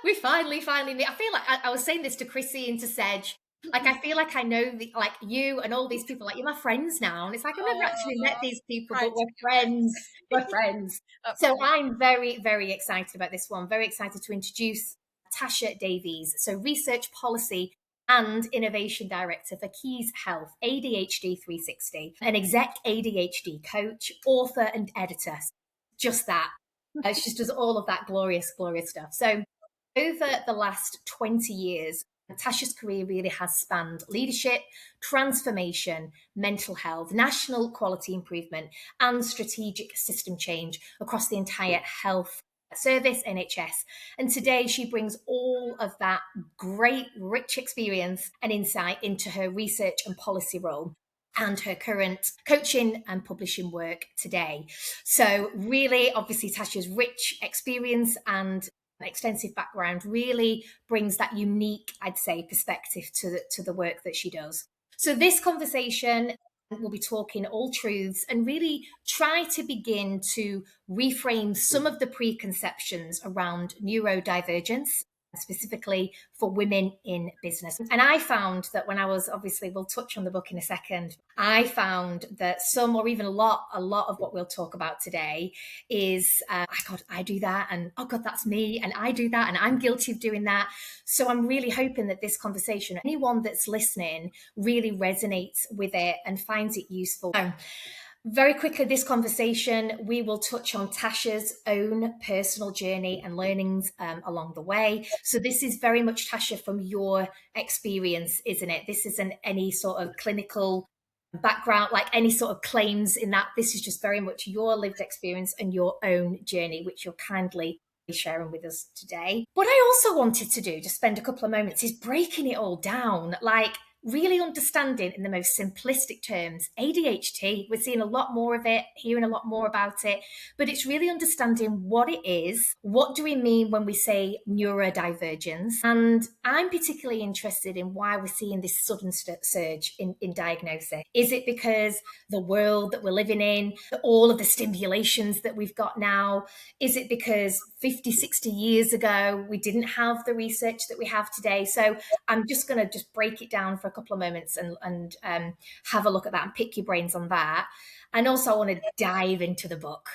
We finally meet. I feel like I was saying this to Chrissy and to Sedge. Like, I feel like I know like you and all these people, like you're my friends now. And it's like, I've never actually met these people, Right. but we're friends. We're friends. So Absolutely. I'm very, very excited about this one. Very excited to introduce Tasha Davies. So research policy and innovation director for Keys Health, ADHD 360, an exec ADHD coach, author and editor. Just that. She just does all of that glorious, glorious stuff. So over the last 20 years, Tasha's career really has spanned leadership, transformation, mental health, national quality improvement, and strategic system change across the entire health service, NHS. And today she brings all of that great, rich experience and insight into her research and policy role and her current coaching and publishing work today. So really, obviously, Tasha's rich experience and extensive background really brings that unique, I'd say, perspective to the work that she does. So this conversation, we'll be talking all truths and really try to begin to reframe some of the preconceptions around neurodivergence, specifically for women in business. And I found that when I was, obviously we'll touch on the book in a second, I found that some, or even a lot of what we'll talk about today is, God, I do that, and oh God, that's me, and I do that, and I'm guilty of doing that. So I'm really hoping that this conversation, anyone that's listening, really resonates with it and finds it useful. So, very quickly, this conversation, we will touch on Tasha's own personal journey and learnings along the way. So this is very much, Tasha, from your experience, isn't it? This isn't any sort of clinical background, like any sort of claims in that. This is just very much your lived experience and your own journey, which you're kindly sharing with us today. What I also wanted to do, just spend a couple of moments, is breaking it all down, like really understanding in the most simplistic terms ADHD. We're seeing a lot more of it, hearing a lot more about it, but it's really understanding what it is. What do we mean when we say neurodivergence? And I'm particularly interested in why we're seeing this sudden surge in diagnosis. Is it because the world that we're living in, all of the stimulations that we've got now? Is it because 50, 60 years ago, we didn't have the research that we have today? So I'm just going to just break it down for a couple of moments and have a look at that and pick your brains on that. And also I want to dive into the book,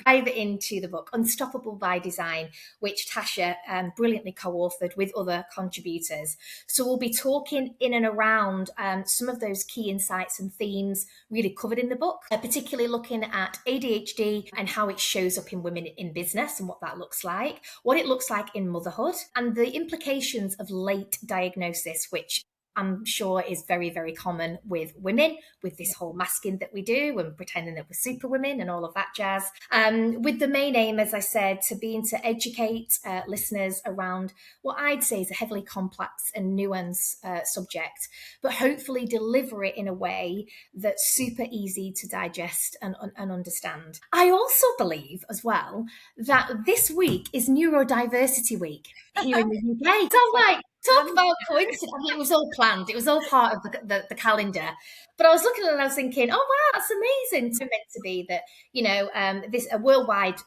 Unstoppable by Design, which Tasha brilliantly co-authored with other contributors. So we'll be talking in and around some of those key insights and themes really covered in the book, particularly looking at ADHD and how it shows up in women in business and what that looks like, what it looks like in motherhood, and the implications of late diagnosis, which I'm sure is very, very common with women, with this whole masking that we do and pretending that we're super women and all of that jazz. With the main aim, as I said, to educate listeners around what I'd say is a heavily complex and nuanced subject, but hopefully deliver it in a way that's super easy to digest and understand. I also believe as well that this week is Neurodiversity Week here in the UK. So I'm like, talk about coincidence. I mean, it was all planned. It was all part of the calendar. But I was looking at it and I was thinking, oh, wow, that's amazing. It's meant to be that, this a worldwide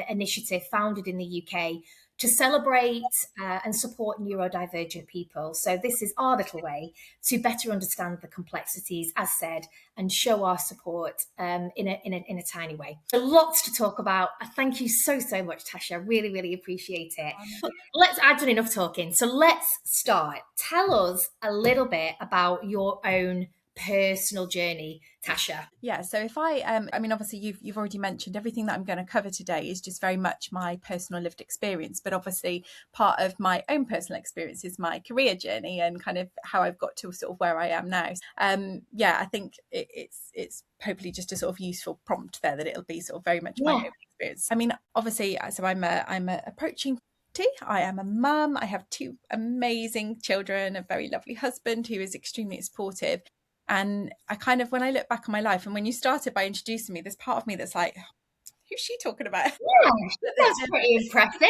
initiative founded in the UK to celebrate and support neurodivergent people. So this is our little way to better understand the complexities, as said, and show our support in a tiny way. So lots to talk about. Thank you so much, Tasha. I really, really appreciate it. I've done enough talking. So let's start. Tell us a little bit about your own personal journey, Tasha. Yeah, so if I mean, obviously you've already mentioned everything that I'm going to cover today is just very much my personal lived experience, but obviously part of my own personal experience is my career journey and kind of how I've got to sort of where I am now. I think it's hopefully just a sort of useful prompt there that it'll be sort of very much my own experience. I mean, obviously, so I'm approaching. I am a mum. I have 2 amazing children, a very lovely husband who is extremely supportive. And I kind of, when I look back on my life, and when you started by introducing me, there's part of me that's like, who's she talking about? Yeah, that's pretty impressive.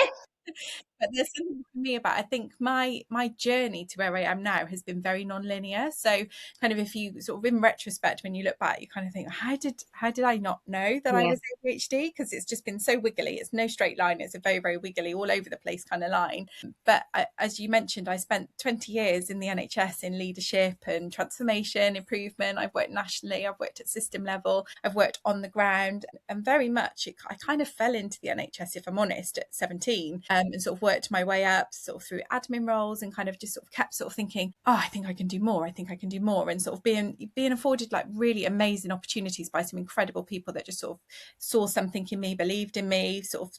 but there's something for me about, I think my journey to where I am now has been very non-linear. So kind of, if you sort of in retrospect, when you look back, you kind of think, how did I not know that I Yeah. was ADHD? Because it's just been so wiggly. It's no straight line. It's a very, very wiggly, all over the place kind of line. But as you mentioned, I spent 20 years in the NHS in leadership and transformation, improvement. I've worked nationally, I've worked at system level, I've worked on the ground, and very much I kind of fell into the NHS, if I'm honest, at 17, and sort of worked my way up sort of through admin roles, and kind of just sort of kept sort of thinking, oh, I think I can do more. I think I can do more. And sort of being afforded like really amazing opportunities by some incredible people that just sort of saw something in me, believed in me, sort of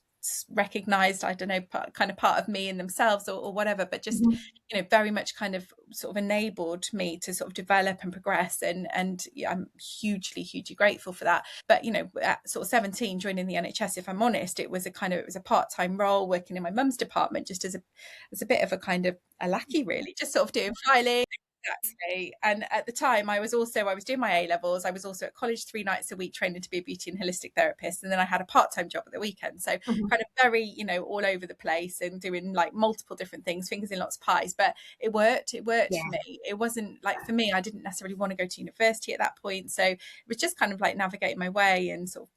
recognized, I don't know, kind of part of me in themselves, or whatever, but just very much kind of sort of enabled me to sort of develop and progress, and yeah, I'm hugely grateful for that. But at sort of 17, joining the NHS, if I'm honest, it was a part-time role, working in my mum's department, just as a bit of a kind of a lackey, really, just sort of doing filing. Exactly. And at the time, I was doing my A levels. I was also at college 3 nights a week, training to be a beauty and holistic therapist. And then I had a part-time job at the weekend. So Mhm. kind of very, all over the place, and doing like multiple different things, fingers in lots of pies. But it worked. It worked Yeah. for me. It wasn't like, for me, I didn't necessarily want to go to university at that point. So it was just kind of like navigating my way, and sort of,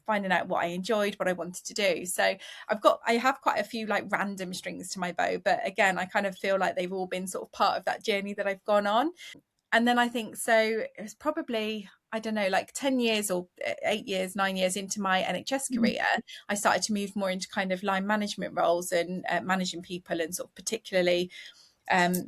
finding out what I enjoyed, what I wanted to do. So I have quite a few like random strings to my bow, but again, I kind of feel like they've all been sort of part of that journey that I've gone on. And then I think, so it was probably, I don't know, like 10 years or 8 years, 9 years into my NHS Mhm. career, I started to move more into kind of line management roles, and managing people, and sort of particularly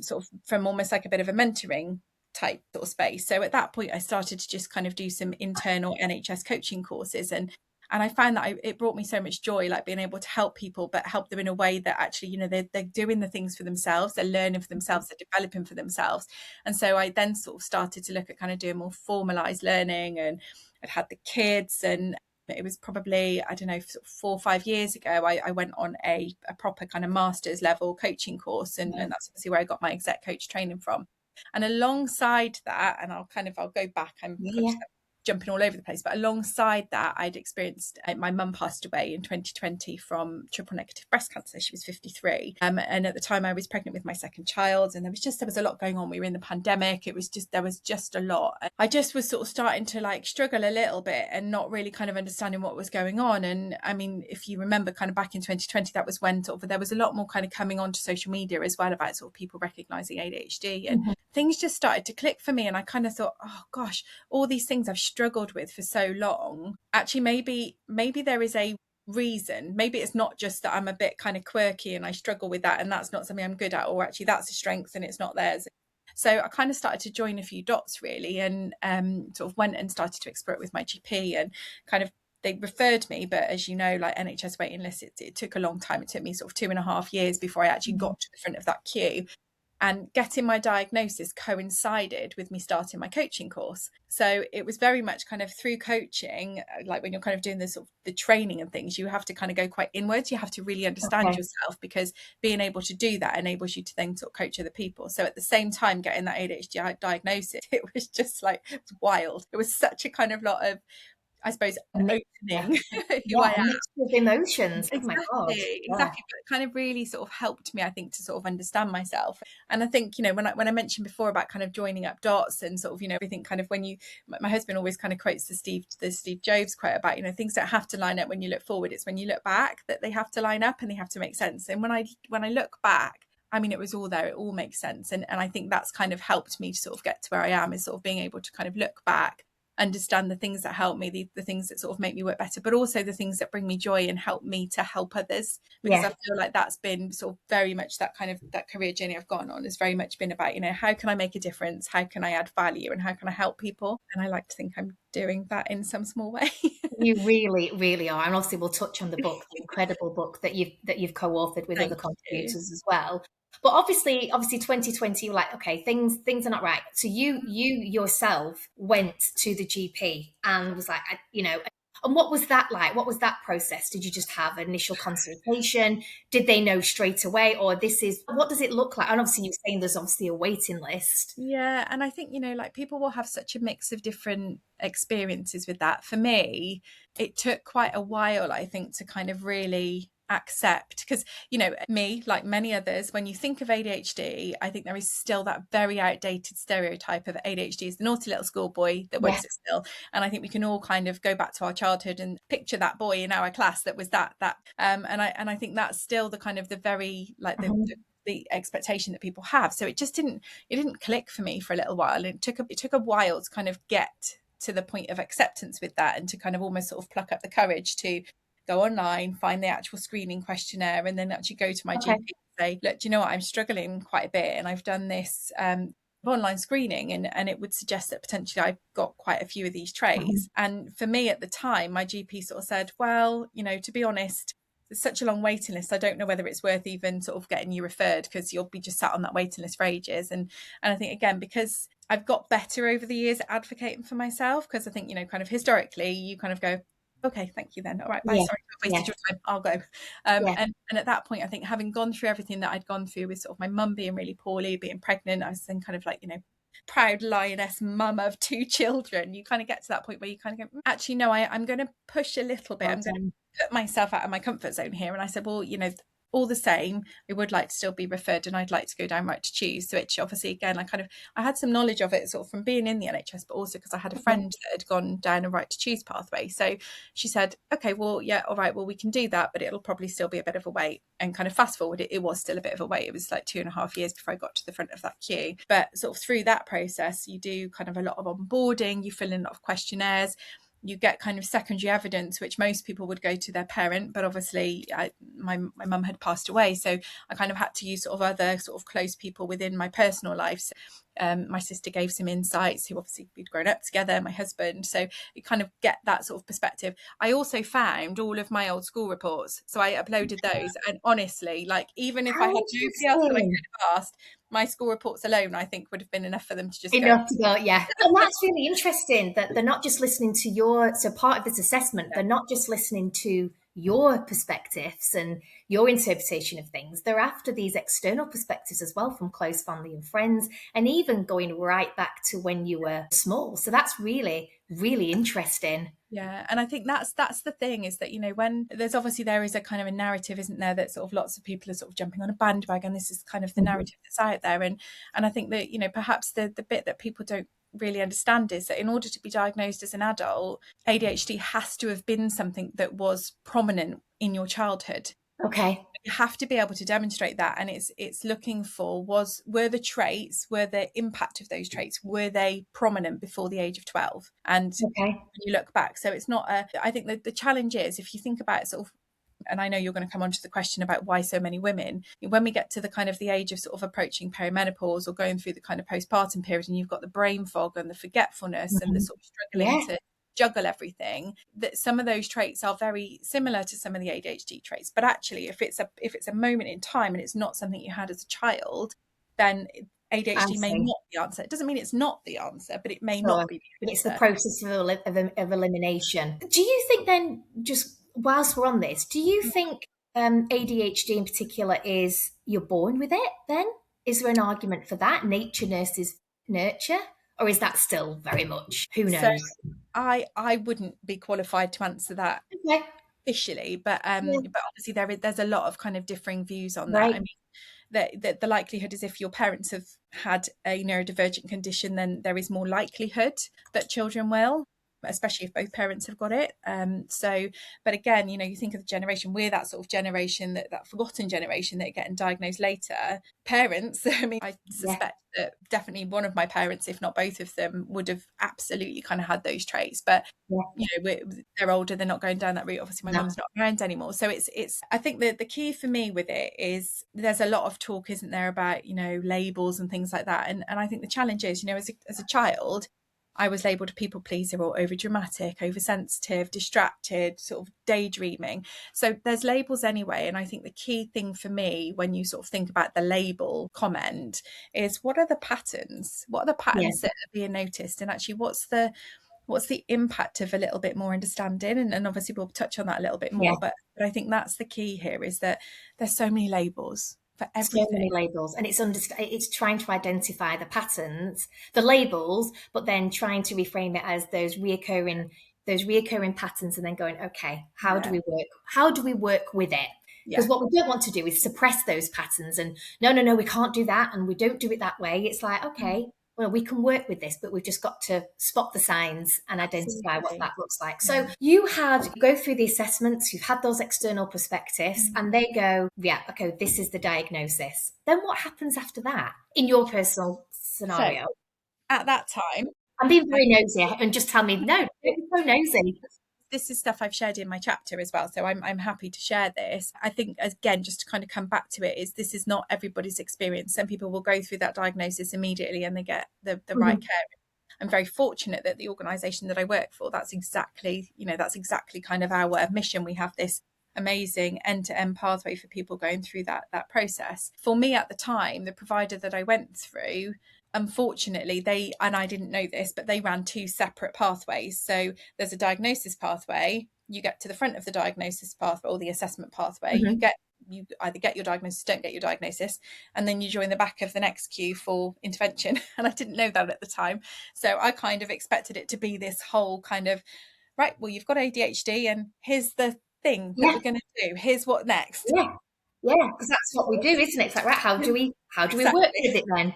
sort of from almost like a bit of a mentoring type sort of space. So at that point, I started to just kind of do some internal NHS coaching courses, and I found that it brought me so much joy, like being able to help people, but help them in a way that actually, they're doing the things for themselves, they're learning for themselves, they're developing for themselves. And so I then sort of started to look at kind of doing more formalized learning, and I'd had the kids, and it was probably, I don't know, 4 or 5 years ago, I went on a proper kind of master's level coaching course, and that's obviously where I got my exec coach training from. And alongside that, and I'll go back, I'm Yeah. conscious jumping all over the place, but alongside that, I'd experienced, my mum passed away in 2020 from triple negative breast cancer. She was 53, and at the time I was pregnant with my second child, and there was a lot going on. We were in the pandemic. There was just a lot. I just was sort of starting to like struggle a little bit, and not really kind of understanding what was going on. And I mean, if you remember, kind of back in 2020, that was when sort of there was a lot more kind of coming onto social media as well, about sort of people recognizing ADHD, and Mhm. things just started to click for me. And I kind of thought, oh gosh, all these things I've struggled with for so long, actually maybe there is a reason. Maybe it's not just that I'm a bit kind of quirky and I struggle with that, and that's not something I'm good at, or actually that's a strength and it's not theirs. So I kind of started to join a few dots, really, and sort of went and started to explore it with my GP, and kind of they referred me. But as you know, like NHS waiting lists, it took a long time. It took me sort of 2.5 years before I actually Mhm. got to the front of that queue. And getting my diagnosis coincided with me starting my coaching course. So it was very much kind of through coaching, like when you're kind of doing this sort of the training and things, you have to kind of go quite inwards. You have to really understand Okay. yourself, because being able to do that enables you to then sort of coach other people. So at the same time, getting that ADHD diagnosis, it was just like, it was wild. It was such a kind of lot of, I suppose, A mixture. opening who Yeah, I a mixture of emotions. Oh my God. Yeah. Exactly, but it kind of really sort of helped me, I think, to sort of understand myself. And I think, when I mentioned before about kind of joining up dots, and sort of, everything kind of, when my husband always kind of quotes the Steve Jobs quote about, things don't have to line up when you look forward, it's when you look back that they have to line up and they have to make sense. And when I look back, I mean, it was all there, it all makes sense. And I think that's kind of helped me to sort of get to where I am, is sort of being able to kind of look back, understand the things that help me, the things that sort of make me work better, but also the things that bring me joy and help me to help others. Because Yeah. I feel like that's been sort of very much that kind of that career journey I've gone on has very much been about, how can I make a difference, how can I add value, and how can I help people. And I like to think I'm doing that in some small way. You really, really are. And obviously we'll touch on the book, the incredible book that you've co-authored with other Thank you. contributors as well. But obviously 2020, you're like, okay, things are not right. So you yourself went to the GP and was like, and what was that like? What was that process? Did you just have an initial consultation? Did they know straight away? Or what does it look like? And obviously you're saying there's obviously a waiting list. Yeah, and I think, like people will have such a mix of different experiences with that. For me, it took quite a while, I think, to kind of really accept, because, you know, me, like many others, when you think of ADHD, I think there is still that very outdated stereotype of ADHD as the naughty little schoolboy that won't Yeah. sit still. And I think we can all kind of go back to our childhood and picture that boy in our class that was and I think that's still the kind of the very like the expectation that people have. So it didn't click for me for a little while. It took a while to kind of get to the point of acceptance with that, and to kind of almost sort of pluck up the courage to go online, find the actual screening questionnaire, and then actually go to my Okay. GP and say, look, do you know what, I'm struggling quite a bit, and I've done this online screening, and it would suggest that potentially I've got quite a few of these traits. And for me at the time, my GP sort of said, well, you know, to be honest, there's such a long waiting list, I don't know whether it's worth even sort of getting you referred, because you'll be just sat on that waiting list for ages. And I think, again, because I've got better over the years at advocating for myself, because I think, you know, kind of historically you kind of go, okay, thank you then, all right, bye, Yeah. sorry I've wasted your time, I'll go. Yeah. And at that point, I think, having gone through everything that I'd gone through with sort of my mum being really poorly, being pregnant, I was then kind of like, you know, proud lioness mum of 2 children, you kind of get to that point where you kind of go, actually no, I'm going to push a little bit, I'm going to put myself out of my comfort zone here. And I said, well, you know, all the same, I would like to still be referred, and I'd like to go down right to choose. So which obviously, again, I had some knowledge of it sort of from being in the NHS, but also because I had a friend that had gone down a right to choose pathway. So she said, okay, well, yeah, all right, well, we can do that, but it'll probably still be a bit of a wait. And kind of fast forward, it was still a bit of a wait. It was like 2.5 years before I got to the front of that queue. But sort of through that process, you do kind of a lot of onboarding, you fill in a lot of questionnaires, you get kind of secondary evidence, which most people would go to their parent, but obviously my mum had passed away, so I kind of had to use sort of other sort of close people within my personal life. So, my sister gave some insights, who obviously we'd grown up together, my husband, so you kind of get that sort of perspective. I also found all of my old school reports, so I uploaded those, and honestly, like, even if I How had nobody else that I interesting. could have asked, my school reports alone, I think, would have been enough for them to just go, Enough to go, yeah. And that's really interesting that they're not just listening to so part of this assessment, they're not just listening to your perspectives and your interpretation of things. They're after these external perspectives as well, from close family and friends, and even going right back to when you were small. So that's really, really interesting. yeah, and I think that's the thing, is that, you know, when there is a kind of a narrative, isn't there, that sort of lots of people are sort of jumping on a bandwagon. This is kind of the narrative that's out there, and I think that, you know, perhaps the bit that people don't really understand is that in order to be diagnosed as an adult, ADHD has to have been something that was prominent in your childhood. Okay. You have to be able to demonstrate that, and it's looking for, were the impact of those traits, were they prominent before the age of 12? And Okay. when you look back, so it's not I think that the challenge is, if you think about it sort of, and I know you're going to come on to the question about why so many women, when we get to the kind of the age of sort of approaching perimenopause or going through the kind of postpartum period, and you've got the brain fog and the forgetfulness and the sort of struggling Yeah. to juggle everything, that some of those traits are very similar to some of the ADHD traits. But actually, if it's a moment in time and it's not something you had as a child, then I ADHD may see. not be the answer. It doesn't mean it's not the answer, but it may Sure. not be But the it's the answer. process of elimination. Do you think then, just whilst we're on this, do you think ADHD in particular is you're born with it then? Is there an argument for that? Nature nurses nurture? Or is that still very much, who So knows? I wouldn't be qualified to answer that Okay. officially, but Yeah. obviously there's a lot of kind of differing views on that. I Right. mean, the likelihood is, if your parents have had a neurodivergent condition, then there is more likelihood that children will, especially if both parents have got it. So, but again, you know, you think of the generation, we're that sort of generation, that forgotten generation that are getting diagnosed later. Parents, I mean, I Yeah. suspect that definitely one of my parents, if not both of them, would have absolutely kind of had those traits. But Yeah. you know, they're older, they're not going down that route. Obviously my No. mum's not around anymore, so it's I think that the key for me with it is, there's a lot of talk, isn't there, about, you know, labels and things like that, and I think the challenge is, you know, as a child, I was labelled a people pleaser, or over dramatic, oversensitive, distracted, sort of daydreaming. So there's labels anyway, and I think the key thing for me, when you sort of think about the label comment, is what are the patterns Yeah. that are being noticed, and actually what's the impact of a little bit more understanding, and obviously we'll touch on that a little bit Yeah. more, but I think that's the key here, is that there's so many labels for So everything. many labels, and it's trying to identify the patterns, the labels, but then trying to reframe it as those reoccurring patterns, and then going, okay, how do Yeah, we work with it? Because what we don't want to do is suppress those patterns and no, we can't do that and we don't do it that way. It's like, okay, well, we can work with this, but we've just got to spot the signs and identify what that looks like. So you go through the assessments, you've had those external perspectives, and they go, yeah, okay, this is the diagnosis. Then what happens after that in your personal scenario? So at that time, I'm being very nosy and just tell me, no, don't be so nosy. This is stuff I've shared in my chapter as well, so I'm happy to share this. I think, again, just to kind of come back to it, is this is not everybody's experience. Some people will go through that diagnosis immediately and they get the right care. I'm very fortunate that the organisation that I work for, that's exactly kind of our mission. We have this amazing end-to-end pathway for people going through that process. For me at the time, the provider that I went through, unfortunately, and I didn't know this, but they ran two separate pathways. So there's a diagnosis pathway. You get to the front of the diagnosis pathway or the assessment pathway. You either get your diagnosis, don't get your diagnosis, and then you join the back of the next queue for intervention. And I didn't know that at the time. So I kind of expected it to be this whole kind of, right, well, you've got ADHD and here's the thing that we're going to do. Here's what next. Yeah, because that's what we do, isn't it? It's like, right, how do we work with it then?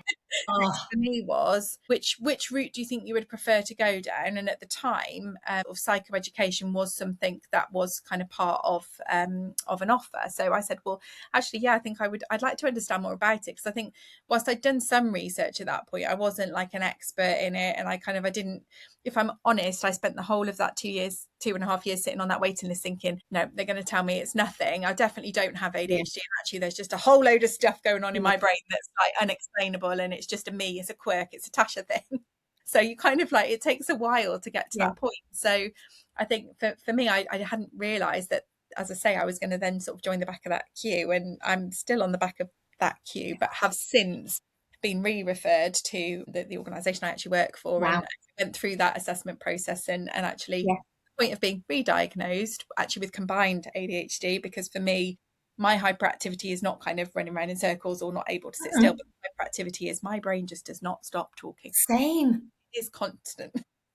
For me was, which route do you think you would prefer to go down? And at the time, of psychoeducation was something that was kind of part of an offer. So I said, well, actually, yeah, I think I'd like to understand more about it, because I think whilst I'd done some research at that point, I wasn't like an expert in it, and I didn't. If I'm honest, I spent the whole of that 2.5 years sitting on that waiting list thinking, no, they're going to tell me it's nothing. I definitely don't have ADHD. And actually, there's just a whole load of stuff going on in my brain that's like unexplainable. And it's just it's a quirk, it's a Tasha thing. So you kind of like, it takes a while to get to that point. So I think for me, I hadn't realised that, as I say, I was going to then sort of join the back of that queue. And I'm still on the back of that queue, but have since been re-referred to the organisation I actually work for. And I went through that assessment process and actually the point of being re-diagnosed actually with combined ADHD, because for me, my hyperactivity is not kind of running around in circles or not able to sit still, but hyperactivity is my brain just does not stop talking. Same. It is constant.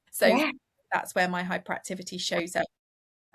So that's where my hyperactivity shows up.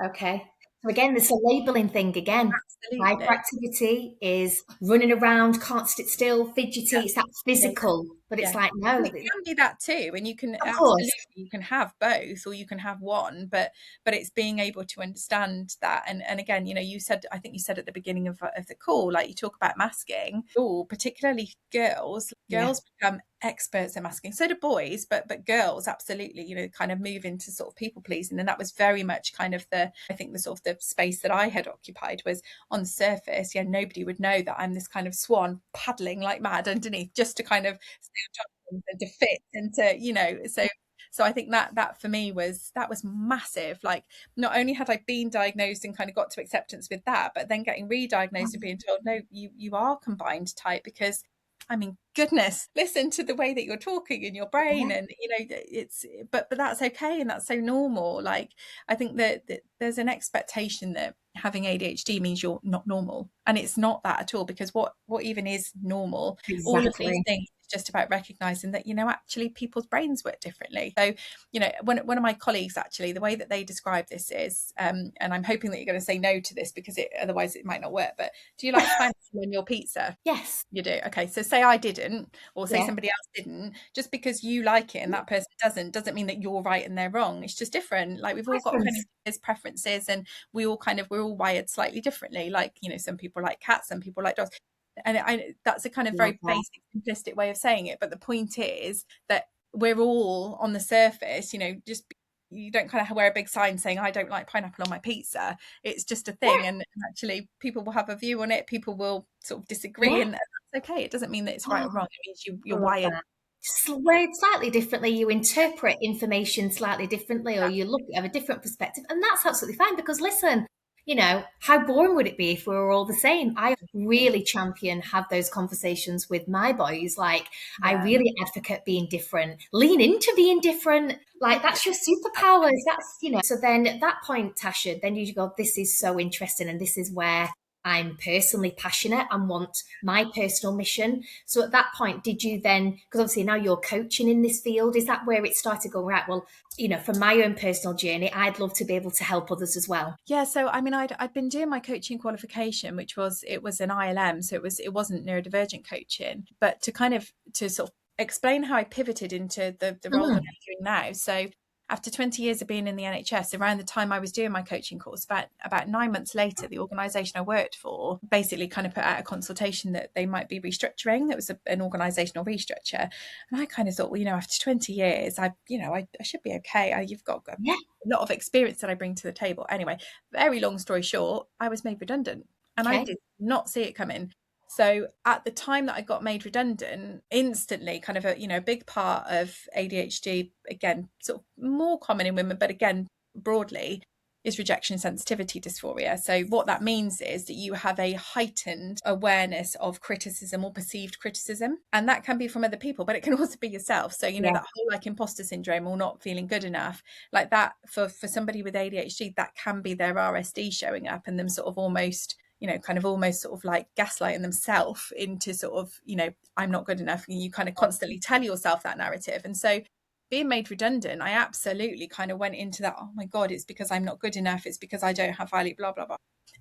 Okay. So again, it's a labelling thing again. Absolutely. Hyperactivity is running around, can't sit still, fidgety. It's that physical, but it's like, no. And it can be that too. And you can absolutely, you can have both, or you can have one, but it's being able to understand that. And again, I think you said at the beginning of the call, like you talk about masking, particularly girls become experts at masking. So do boys, but girls absolutely, kind of move into sort of people pleasing. And that was very much kind of the sort of the space that I had occupied, was on the surface, nobody would know that I'm this kind of swan paddling like mad underneath just to kind of stay on top of them and to fit and to, so I think that for me was massive. Like, not only had I been diagnosed and kind of got to acceptance with that, but then getting re-diagnosed and being told, no, you are combined type, because I mean, goodness, listen to the way that you're talking in your brain. And it's but that's okay, and that's so normal. Like, I think that there's an expectation that having ADHD means you're not normal, and it's not that at all, because what even is normal? All of these things is just about recognizing that actually people's brains work differently. So one of my colleagues, actually, the way that they describe this is, and I'm hoping that you're going to say no to this, because otherwise it might not work, but do you like pineapple on your pizza? Yes, you do. Okay, so say I didn't, or say somebody else didn't. Just because you like it and that person doesn't mean that you're right and they're wrong. It's just different. Like, we've all got kind of preferences, and we're all wired slightly differently. Like, some people like cats, some people like dogs, and that's a kind of very basic, simplistic way of saying it. But the point is that we're all on the surface, just. You don't kind of wear a big sign saying I don't like pineapple on my pizza. It's just a thing, and actually people will have a view on it. People will sort of disagree, and that's okay. It doesn't mean that it's right or wrong. It means you're wired slightly differently. You interpret information slightly differently, or you have a different perspective, and that's absolutely fine. Because listen, how boring would it be if we were all the same? I really have those conversations with my boys. Like, I really advocate being different, lean into being different. Like, that's your superpowers. That's, so then at that point, Tasha, then you go, this is so interesting. And this is where I'm personally passionate and want my personal mission. So at that point, did you then, because obviously now you're coaching in this field, is that where it started going, right, well, from my own personal journey, I'd love to be able to help others as well? Yeah, so I mean, I'd been doing my coaching qualification, which was it was an ILM, so it wasn't neurodivergent coaching, but to sort of explain how I pivoted into the role that I'm doing now. So after 20 years of being in the NHS, around the time I was doing my coaching course, about 9 months later, the organisation I worked for basically kind of put out a consultation that they might be restructuring. It was an organisational restructure, and I kind of thought, well, after 20 years, I should be okay. You've got a Yeah. lot of experience that I bring to the table. Anyway, very long story short, I was made redundant and I Okay. did not see it coming. So at the time that I got made redundant, instantly kind of a big part of ADHD, again, sort of more common in women, but again, broadly, is rejection sensitivity dysphoria. So what that means is that you have a heightened awareness of criticism or perceived criticism. And that can be from other people, but it can also be yourself. So, Yeah. that whole like imposter syndrome or not feeling good enough, like that for somebody with ADHD, that can be their RSD showing up and them sort of almost almost sort of like gaslighting themselves into sort of, I'm not good enough. And you kind of constantly tell yourself that narrative. And so being made redundant, I absolutely kind of went into that, oh my God, it's because I'm not good enough. It's because I don't have value, blah, blah, blah.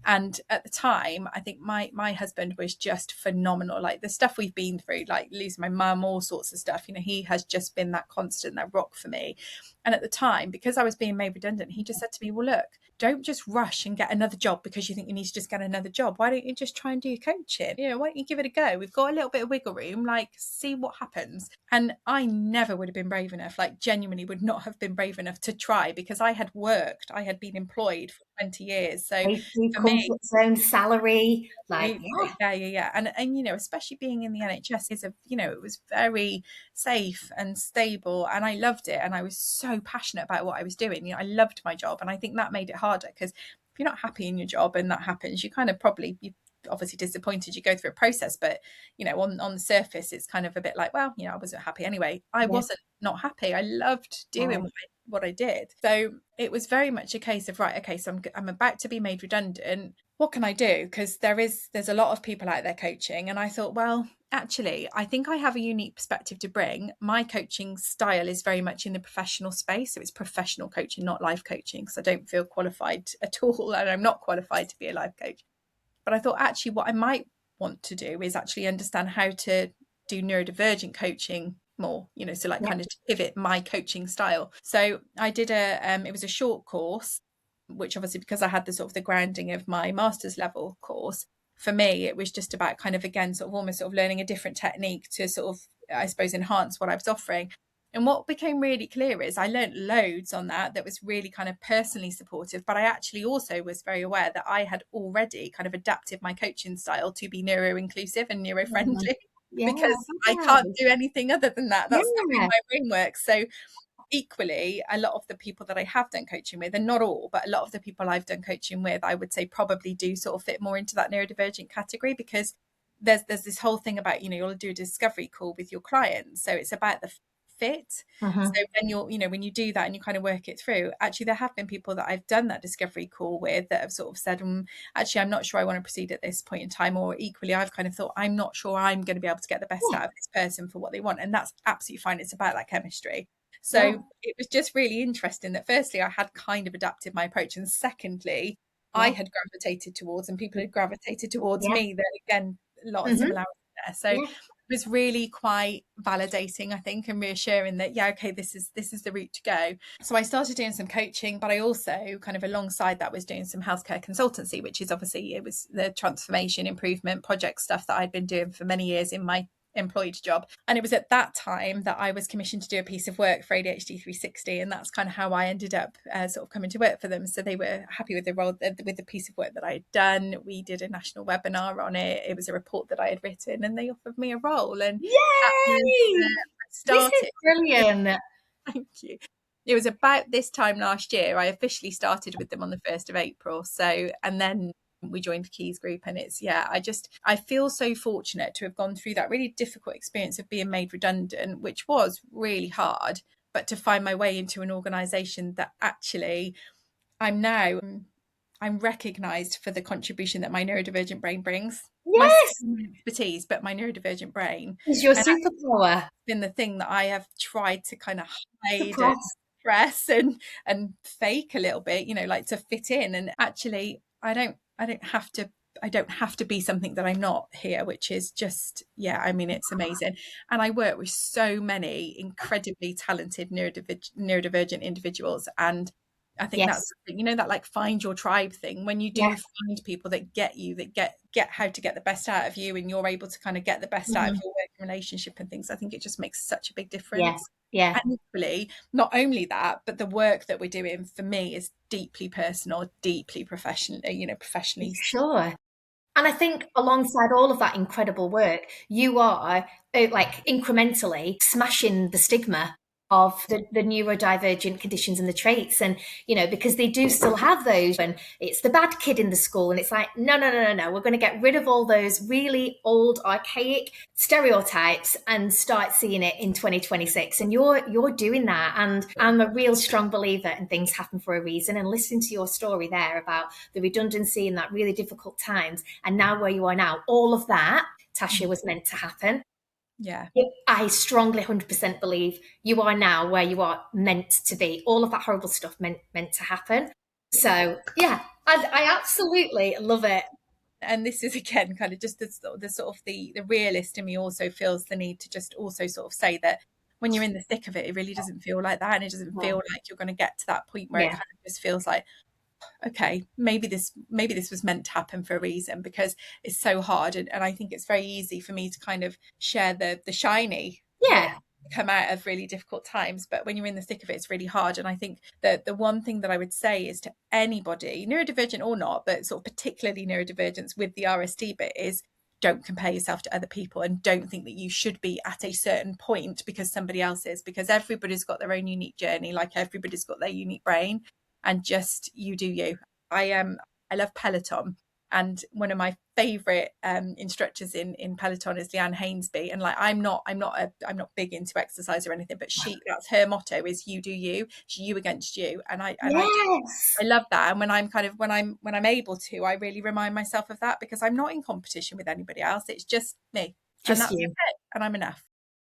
And at the time, I think my husband was just phenomenal. Like the stuff we've been through, like losing my mum, all sorts of stuff, he has just been that constant, that rock for me. And at the time, because I was being made redundant, he just said to me, well, look, don't just rush and get another job because you think you need to just get another job. Why don't you just try and do coaching? Why don't you give it a go? We've got a little bit of wiggle room, like see what happens. And I never would have been brave enough, like genuinely would not have been brave enough to try, because I had been employed for 20 years. So Safety, for me, comfort zone, salary, like, absolutely. Yeah. And especially being in the NHS it was very safe and stable, and I loved it. And I was so passionate about what I was doing. I loved my job. And I think that made it harder, because if you're not happy in your job and that happens, you obviously disappointed, you go through a process, but on the surface it's kind of a bit like, well, I wasn't happy anyway. I yeah, wasn't not happy. I loved doing right. what I did. So it was very much a case of, right, okay, so I'm about to be made redundant. What can I do? Because there's a lot of people out there coaching, and I thought, well, actually, I think I have a unique perspective to bring. My coaching style is very much in the professional space, so it's professional coaching, not life coaching, because I don't feel qualified at all, and I'm not qualified to be a life coach. But I thought, actually, what I might want to do is actually understand how to do neurodivergent coaching more, so like Yeah. kind of pivot my coaching style. So I did it was a short course, which obviously, because I had the sort of the grounding of my master's level course, for me it was just about kind of, again, sort of almost sort of learning a different technique to sort of, I suppose, enhance what I was offering. And what became really clear is I learned loads on that was really kind of personally supportive, but I actually also was very aware that I had already kind of adapted my coaching style to be neuro inclusive and neuro friendly, Yeah. because I can't do anything other than that. That's the way Yeah. my brain works. So equally, a lot of the people that I have done coaching with, and not all, but a lot of the people I've done coaching with, I would say probably do sort of fit more into that neurodivergent category, because there's this whole thing about, you'll do a discovery call with your clients. So it's about the fit. So when when you do that and you kind of work it through, actually there have been people that I've done that discovery call with that have sort of said, actually, I'm not sure I want to proceed at this point in time. Or equally, I've kind of thought, I'm not sure I'm going to be able to get the best Yeah. out of this person for what they want. And that's absolutely fine. It's about that chemistry. Yeah. So it was just really interesting that firstly, I had kind of adapted my approach. And secondly, I Yeah. had gravitated towards, and people had gravitated towards Yeah. me, that again, a lot of Mm-hmm. similarities there. So Yeah. it was really quite validating, I think, and reassuring that, yeah, okay, this is the route to go. So I started doing some coaching, but I also kind of alongside that was doing some healthcare consultancy, which is obviously, it was the transformation improvement project stuff that I'd been doing for many years in my employed job. And it was at that time that I was commissioned to do a piece of work for ADHD 360, and that's kind of how I ended up sort of coming to work for them. So they were happy with the role, with the piece of work that I had done. We did a national webinar on it. It was a report that I had written, and they offered me a role, and that was Yay! I This is started. brilliant. Thank you. It was about this time last year. I officially started with them on the 1st of April. So, and then we joined Keys Group, and it's, yeah, I feel so fortunate to have gone through that really difficult experience of being made redundant, which was really hard, but to find my way into an organisation that actually I'm now I'm recognized for the contribution that my neurodivergent brain brings. My Yes, expertise, but my neurodivergent brain. it's your And that's superpower. been the thing that I have tried to kind of hide and Suppress. press and fake a little bit, like to fit in. And actually I don't have to be something that I'm not here, which is just, yeah, I mean, it's amazing. And I work with so many incredibly talented neurodivergent individuals. And I think that's, Yes, that like find your tribe thing, when you yeah. do find people that get you, that get how to get the best out of you, and you're able to kind of get the best out of Mhm. your working relationship and things, I think it just makes such a big Yeah, difference. yeah, And equally, not only that, but the work that we're doing for me is deeply personal, deeply professional, professionally. sure. And I think alongside all of that incredible work, you are like incrementally smashing the stigma of the neurodivergent conditions and the traits. And, because they do still have those, and it's the bad kid in the school. And it's like, no, no, no, no, no. We're going to get rid of all those really old, archaic stereotypes and start seeing it in 2026. And you're doing that. And I'm a real strong believer in things happen for a reason. And listening to your story there about the redundancy and that really difficult times, and now where you are now, all of that, Tasha, was meant to happen. Yeah. I strongly 100% believe you are now where you are meant to be. All of that horrible stuff meant to happen. So yeah, I absolutely love it. And this is again kind of just the sort of the realist in me also feels the need to just also sort of say that when you're in the thick of it, it really doesn't feel like that, and it doesn't feel like you're going to get to that point where it Yeah, kind of just feels like, okay, maybe this was meant to happen for a reason, because it's so hard. And I think it's very easy for me to kind of share the shiny bit, yeah, come out of really difficult times, but when you're in the thick of it, it's really hard. And I think that the one thing that I would say is to anybody, neurodivergent or not, but sort of particularly neurodivergence with the RSD bit, is don't compare yourself to other people, and don't think that you should be at a certain point because somebody else is, because everybody's got their own unique journey, like everybody's got their unique brain, and just you do you. I love Peloton, and one of my favorite instructors in Peloton is Leanne Hainsby. And like, I'm not big into exercise or anything, but that's her motto, is you do you, you against you. And yes, I love that. And when I'm kind of when I'm able to, I really remind myself of that, because I'm not in competition with anybody else. It's just me, and just that's you. it. And I'm enough.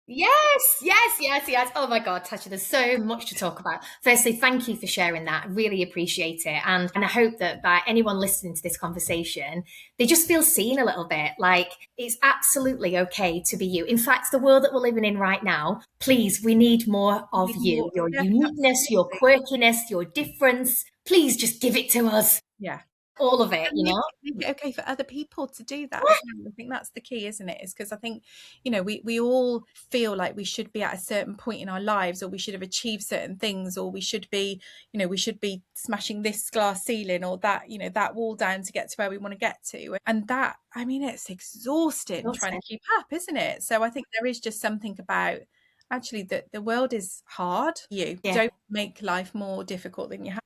Yes, yes, yes, yes. Oh my God, Tasha, there's so much to talk about. Firstly, thank you for sharing that. I really appreciate it. And I hope that by anyone listening to this conversation, they just feel seen a little bit. Like, it's absolutely okay to be you. In fact, the world that we're living in right now, please, we need more of you. Your Yeah, uniqueness, your absolutely. quirkiness, your difference. Please just give it to us. Yeah. All of it, And make it okay for other people to do that as well. I think that's the key, isn't it? Is because I think, we all feel like we should be at a certain point in our lives, or we should have achieved certain things, or we should be smashing this glass ceiling, or that, that wall down to get to where we want to get to. And that, I mean, it's exhausting trying to keep up, isn't it? So I think there is just something about, actually, that the world is hard. You Yeah. don't make life more difficult than you have.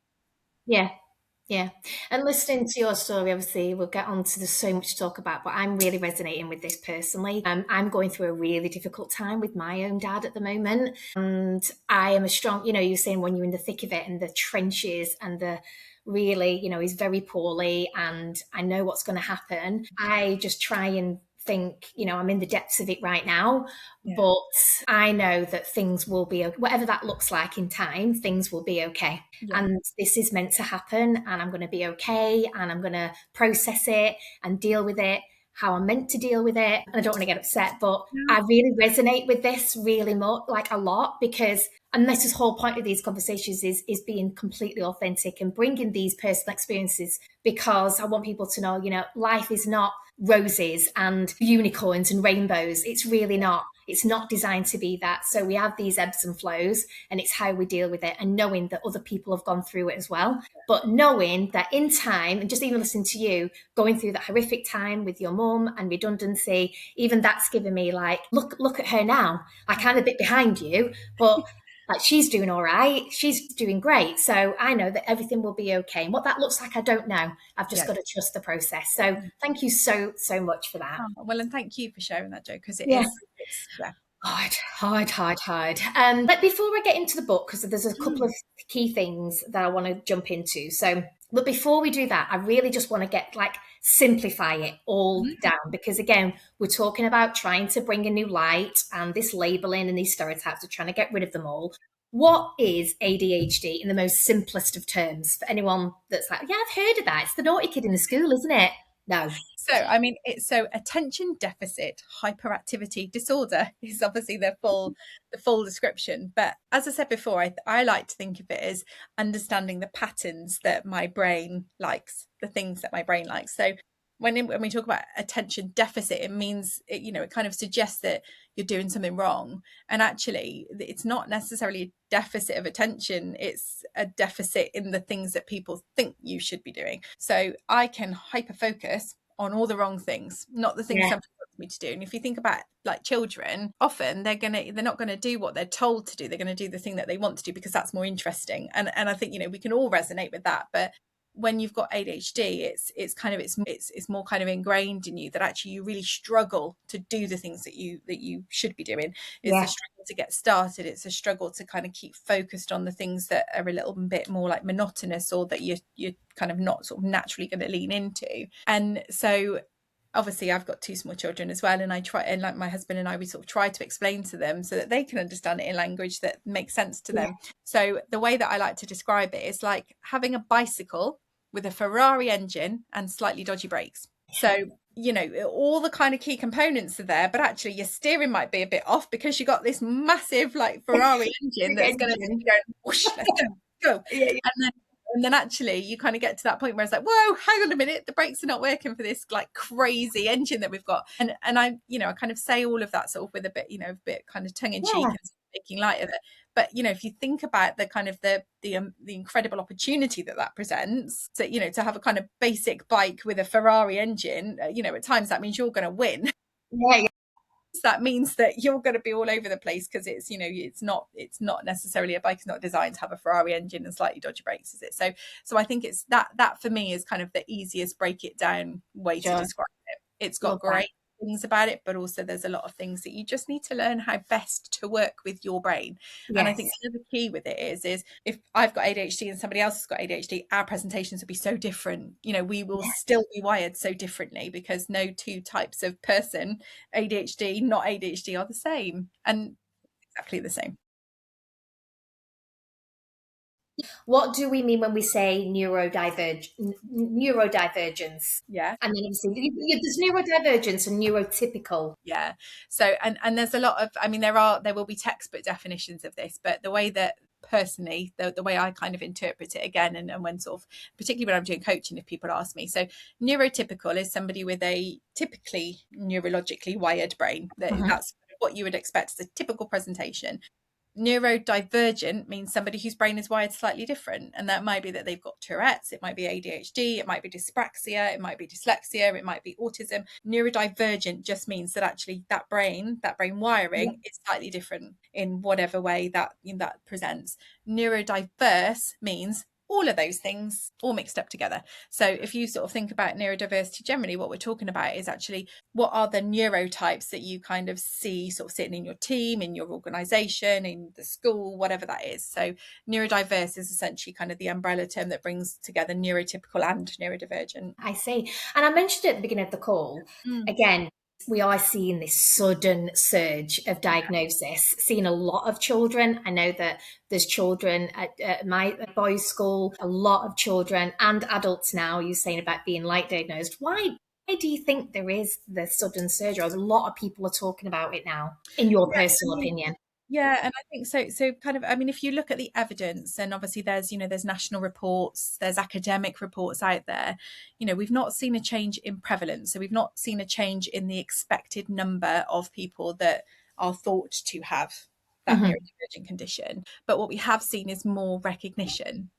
Yeah. Yeah. And listening to your story, obviously, we'll get on to, there's so much to talk about, but I'm really resonating with this personally. I'm going through a really difficult time with my own dad at the moment. And I am a strong, you're saying when you're in the thick of it and the trenches and the really, he's very poorly and I know what's going to happen. I just try and think, I'm in the depths of it right now, Yeah. but I know that things will be, whatever that looks like in time, things will be okay. Yeah. And this is meant to happen, and I'm going to be okay, and I'm going to process it and deal with it how I'm meant to deal with it. And I don't want to get upset, but I really resonate with this really much, like a lot, because and this is the whole point of these conversations is being completely authentic and bringing these personal experiences, because I want people to know, life is not roses and unicorns and rainbows. It's really not. It's not designed to be that. So we have these ebbs and flows, and it's how we deal with it, and knowing that other people have gone through it as well. But knowing that in time, and just even listening to you going through that horrific time with your mum and redundancy, even that's given me like, look at her now. Like, I'm a bit behind you, but like, she's doing all right. She's doing great. So I know that everything will be okay. And what that looks like, I don't know. I've just Yeah. got to trust the process. So thank you so, so much for that. Oh, well, and thank you for sharing that, Jo, because Yeah. it's yeah. Hard. But before I get into the book, because there's a couple of key things that I want to jump into. So But before we do that, I really just want to get like simplify it all Mhm. down, because again, we're talking about trying to bring a new light, and this labeling and these stereotypes are trying to get rid of them all. What is ADHD in the most simplest of terms for anyone that's like, yeah, I've heard of that. It's the naughty kid in the school, isn't it? No. So, I mean, it's so attention deficit hyperactivity disorder is obviously the full description. But as I said before, I like to think of it as understanding the patterns that my brain likes, the things that my brain likes. So when we talk about attention deficit, it means it kind of suggests that you're doing something wrong, and actually it's not necessarily a deficit of attention, it's a deficit in the things that people think you should be doing. So I can hyper focus on all the wrong things, not the things Yeah. somebody wants me to do. And if you think about like children, often they're not gonna do what they're told to do. They're gonna do the thing that they want to do because that's more interesting. And I think we can all resonate with that. But when you've got ADHD, it's more kind of ingrained in you that actually you really struggle to do the things that you should be doing. It's a Yeah. struggle to get started. It's a struggle to kind of keep focused on the things that are a little bit more like monotonous, or that you're kind of not sort of naturally going to lean into. And so obviously I've got two small children as well, and I try, and like my husband and I, we sort of try to explain to them so that they can understand it in language that makes sense to Yeah. them. So the way that I like to describe it is like having a bicycle with a Ferrari engine and slightly dodgy brakes. So all the kind of key components are there, but actually your steering might be a bit off because you got this massive like Ferrari engine Big that's going to engine. be going whoosh, let's go. Yeah. And then actually you kind of get to that point where it's like, whoa, hang on a minute, the brakes are not working for this like crazy engine that we've got. And I kind of say all of that sort of with a bit, a bit kind of tongue in cheek Yeah. and making light of it. But if you think about the kind of the incredible opportunity that presents, so to have a kind of basic bike with a Ferrari engine, at times that means you're going to win. Yeah. That means that you're going to be all over the place, because it's not necessarily, a bike is not designed to have a Ferrari engine and slightly dodgy brakes, is it? So I think it's that for me is kind of the easiest break it down way to Sure. describe it. It's got Love that. great things about it, but also there's a lot of things that you just need to learn how best to work with your brain. And I Yes. think the other key with it is if I've got ADHD and somebody else has got ADHD, our presentations will be so different. We will Yeah. still be wired so differently, because no two types of person, ADHD, not ADHD, are the same, and exactly the same. What do we mean when we say neurodivergence? Yeah. And then obviously there's neurodivergence and neurotypical. Yeah. So and there's a lot of, I mean, there will be textbook definitions of this, but the way that personally the way I kind of interpret it again, and when sort of, particularly when I'm doing coaching, if people ask me, so neurotypical is somebody with a typically neurologically wired brain. Mhm. That's what you would expect as a typical presentation. Neurodivergent means somebody whose brain is wired slightly different, and that might be that they've got Tourette's, it might be ADHD, it might be dyspraxia, it might be dyslexia, it might be autism. Neurodivergent just means that actually that brain Yeah. wiring is slightly different in whatever way that presents. Neurodiverse means all of those things all mixed up together. So if you sort of think about neurodiversity generally, what we're talking about is actually what are the neurotypes that you kind of see sort of sitting in your team, in your organization, in the school, whatever that is. So neurodiverse is essentially kind of the umbrella term that brings together neurotypical and neurodivergent. I see. And I mentioned it at the beginning of the call. Mm. Again, we are seeing this sudden surge of diagnosis, seeing a lot of children. I know that there's children at my boys' school, a lot of children and adults now, you're saying about being light diagnosed. Why do you think there is the sudden surge, or a lot of people are talking about it now, in your Yeah, I personal mean, opinion? yeah, and I think so. So kind of, I mean, if you look at the evidence, and obviously there's national reports, there's academic reports out there. We've not seen a change in prevalence, so we've not seen a change in the expected number of people that are thought to have that Hmm. neurodivergent condition. But what we have seen is more recognition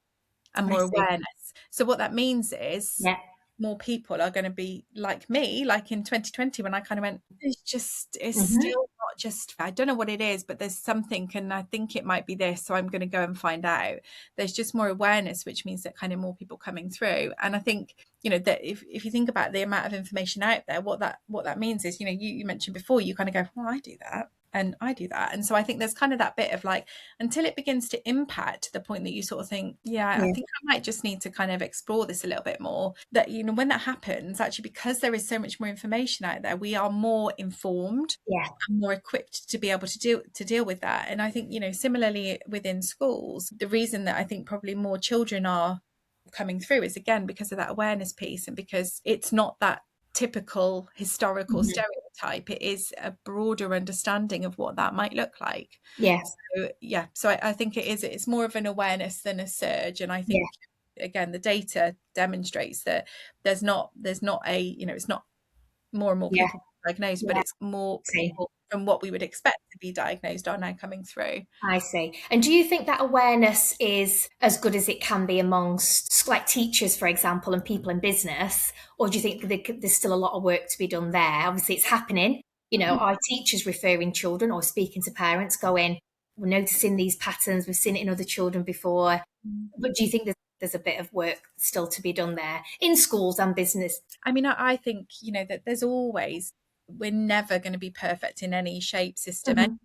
and I more see. awareness. So what that means is Yeah. more people are going to be like me, like in 2020, when I kind of went, it's Hmm. still not just, I don't know what it is, but there's something, and I think it might be this, so I'm going to go and find out. There's just more awareness, which means that kind of more people coming through. And I think, that if you think about the amount of information out there, what that means is, you mentioned before, you kind of go, well, I do that. And I do that. And so I think there's kind of that bit of like, until it begins to impact to the point that you sort of think, yeah, I Yeah. think I might just need to kind of explore this a little bit more. That, you know, when that happens, actually, because there is so much more information out there, we are more informed Yeah. and more equipped to be able to deal with that. And I think, you know, similarly within schools, the reason that I think probably more children are coming through is again because of that awareness piece, and because it's not that typical historical Mhm. stereotype. It is a broader understanding of what that might look like. Yeah. So yeah, so I think it's more of an awareness than a surge. And I Yeah. think again the data demonstrates that there's not a, you know, it's not more and more Yeah. people diagnosed, but Yeah. it's more See. people from what we would expect to be diagnosed are now coming through. I see. And do you think that awareness is as good as it can be amongst like teachers, for example, and people in business? Or do you think there's still a lot of work to be done there? Obviously, it's happening. You know, our teachers referring children or speaking to parents going, we're noticing these patterns, we've seen it in other children before. But do you think there's a bit of work still to be done there in schools and business? I mean, I think, you know, that there's always, we're never going to be perfect in any shape, system, Mhm.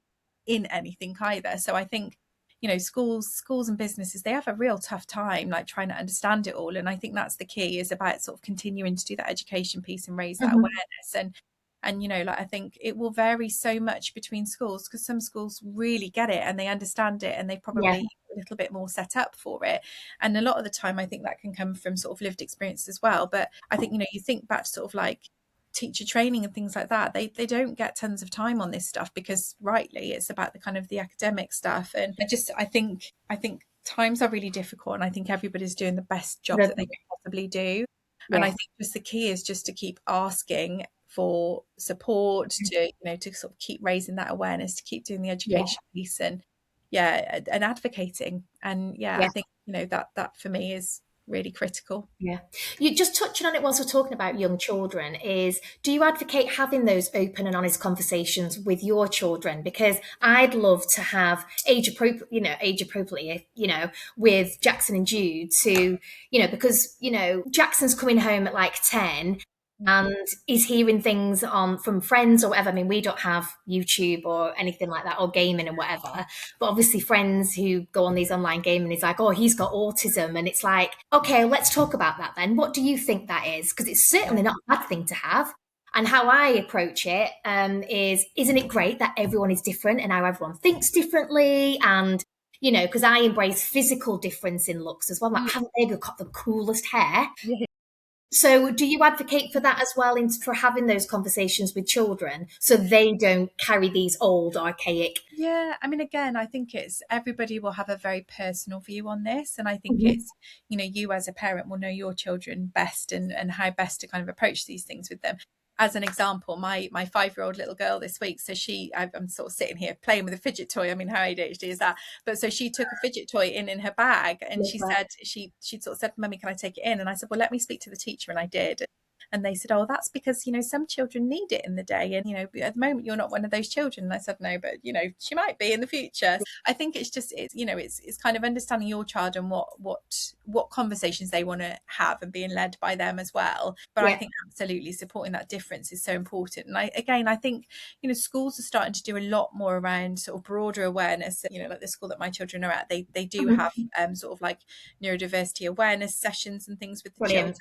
in anything either. So I think, you know, schools and businesses, they have a real tough time like trying to understand it all. And I think that's the key, is about sort of continuing to do that education piece and raise that Mhm. awareness. And you know, like I think it will vary so much between schools, because some schools really get it and they understand it and they Yeah. probably a little bit more set up for it. And a lot of the time I think that can come from sort of lived experience as well. But I think, you know, you think back to sort of like teacher training and things like that, they don't get tons of time on this stuff, because rightly it's about the kind of the academic stuff. And I think times are really difficult, and I think everybody's doing the best job that they can possibly do. And I Yeah. think just the key is just to keep asking for support, to, you know, to sort of keep raising that awareness, to keep doing the Yeah. education piece, and yeah, and advocating. And yeah, I Yeah. think, you know, that for me is really critical. Yeah. You just touching on it whilst we're talking about young children is, do you advocate having those open and honest conversations with your children? Because I'd love to have age appropriately, with Jackson and Jude to, because, Jackson's coming home at like 10 and he's hearing things on from friends or whatever. I mean, we don't have YouTube or anything like that or gaming and whatever. But obviously, friends who go on these online gaming is like, oh, he's got autism. And it's like, okay, let's talk about that then. What do you think that is? Because it's certainly not a bad thing to have. And how I approach it is, isn't it great that everyone is different and how everyone thinks differently? And, because I embrace physical difference in looks as well. Like, haven't they got the coolest hair? Yeah. So, do you advocate for that as well, for having those conversations with children so they don't carry these old, archaic? Yeah, I mean, again, I think it's everybody will have a very personal view on this. And I think Mhm. it's, you know, you as a parent will know your children best, and how best to kind of approach these things with them. As an example, my 5-year-old little girl this week, so I'm sort of sitting here playing with a fidget toy. I mean, how ADHD is that? But so she took a fidget toy in her bag, and Love she that. said, she sort of said, Mummy, can I take it in? And I said, well, let me speak to the teacher. And I did. And they said, oh, that's because, you know, some children need it in the day. And, you know, at the moment, you're not one of those children. And I said, no, but, you know, she might be in the future. I think it's kind of understanding your child and what conversations they want to have, and being led by them as well. But I Yeah. think absolutely supporting that difference is so important. And I think, you know, schools are starting to do a lot more around sort of broader awareness. You know, like the school that my children are at, they do have Mhm. sort of like neurodiversity awareness sessions and things with the children. Brilliant.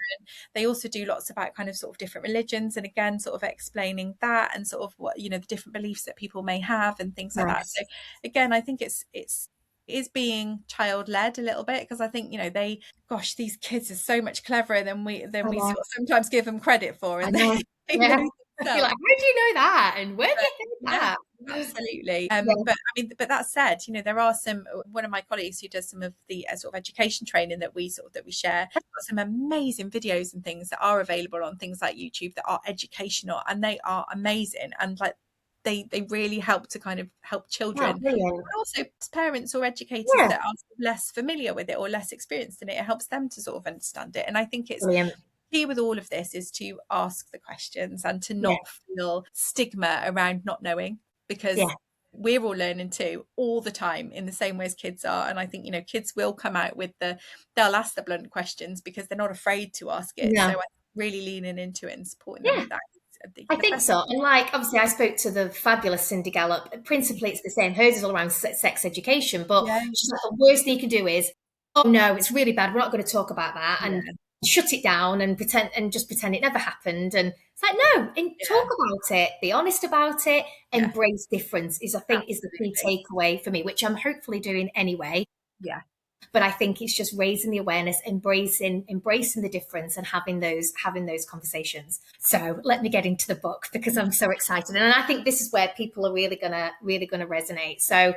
They also do lots about kind of sort of different religions, and again sort of explaining that, and sort of what, you know, the different beliefs that people may have and things like that. So Nice. again, I think it's is being child led a little bit, because I think, you know, these kids are so much cleverer than I we know. sort of sometimes give them credit for, I and know. they Yeah. know You're themselves. like, where do you know that? And where do But you think yeah, that? absolutely. Yeah. But I mean, but that said, you know, there are one of my colleagues who does some of the sort of education training that we share. Got some amazing videos and things that are available on things like YouTube that are educational, and they are amazing. And like they really help to kind of help Oh, children, brilliant. but also parents or educators Yeah. that are less familiar with it or less experienced in it. It helps them to sort of understand it. And I think it's Brilliant. key with all of this is to ask the questions and to Yeah. not feel stigma around not knowing, Yeah. because we're all learning too all the time in the same way as kids are. And I think, you know, kids will come out with they'll ask the blunt questions because they're not afraid to ask it. So No. I really leaning into it and supporting them Yeah. with that I the think best. so. And like, obviously, I spoke to the fabulous Cindy Gallop. Principally, it's the same. Hers is all around sex education, but Yeah, she's like, the worst thing you can do is, oh no, it's really bad. We're not going to talk about that, and yeah, shut it down and just pretend it never happened. And it's like, no, talk yeah, about it, be honest about it, yeah, embrace difference. Is I think is the key absolutely. takeaway for me, which I'm hopefully doing anyway. Yeah. But I think it's just raising the awareness, embracing the difference, and having those conversations. So let me get into the book because I'm so excited, and I think this is where people are really gonna resonate. So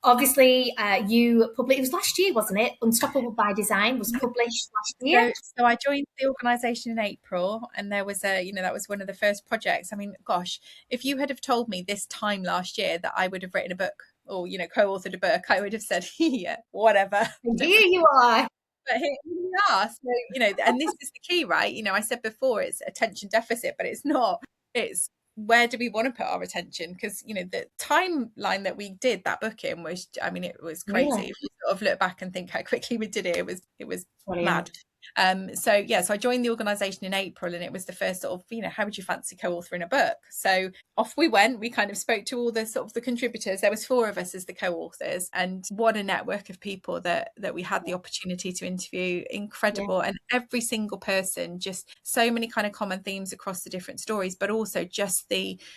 obviously, you published, it was last year, wasn't it? Unstoppable by Design was published last year. So I joined the organisation in April, and there was that was one of the first projects. I mean, gosh, if you had have told me this time last year that I would have written a book or co-authored a book, I would have said, yeah, whatever. And here you are. But here we are. So, and this is the key, right? I said before it's attention deficit, but it's not. It's where do we want to put our attention? Because, the timeline that we did that book in was, I mean, it was crazy. Really If you sort of look back and think how quickly we did it, it was mad. brilliant. So I joined the organisation in April, and it was the first sort of, how would you fancy co-authoring a book? So off we went. We kind of spoke to all the sort of the contributors. There was 4 of us as the co-authors, and what a network of people that we had the opportunity to interview. Incredible. Yeah, And every single person, just so many kind of common themes across the different stories, but also just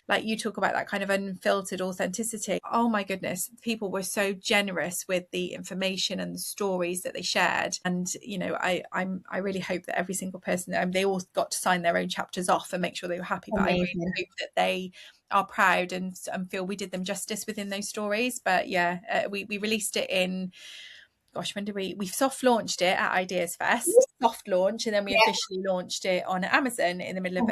like you talk about, that kind of unfiltered authenticity. Oh my goodness, people were so generous with the information and the stories that they shared. And I really hope that every single person, they all got to sign their own chapters off and make sure they were happy, but I really amazing. hope that they are proud and feel we did them justice within those stories. But yeah, we released it in, gosh, when did we soft launched it at Ideas Fest, soft launch, and then we Yeah, officially launched it on Amazon in the middle of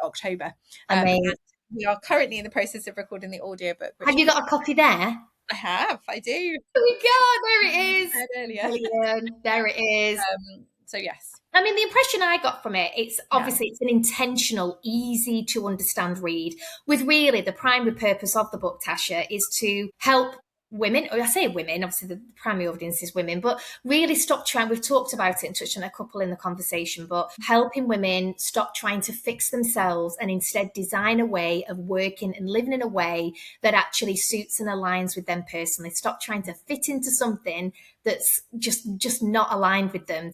October. And amazing. we are currently in the process of recording the audiobook, which Have you got a copy there? I do. There we go. There it is. Said earlier. Brilliant. There it is. So yes. I mean, the impression I got from it, it's Yeah. obviously it's an intentional, easy to understand read with really the primary purpose of the book, Tasha, is to help women, or I say women, obviously the primary audience is women, but really stop trying, we've talked about it and touched on a couple in the conversation, but helping women stop trying to fix themselves and instead design a way of working and living in a way that actually suits and aligns with them personally. Stop trying to fit into something that's just not aligned with them.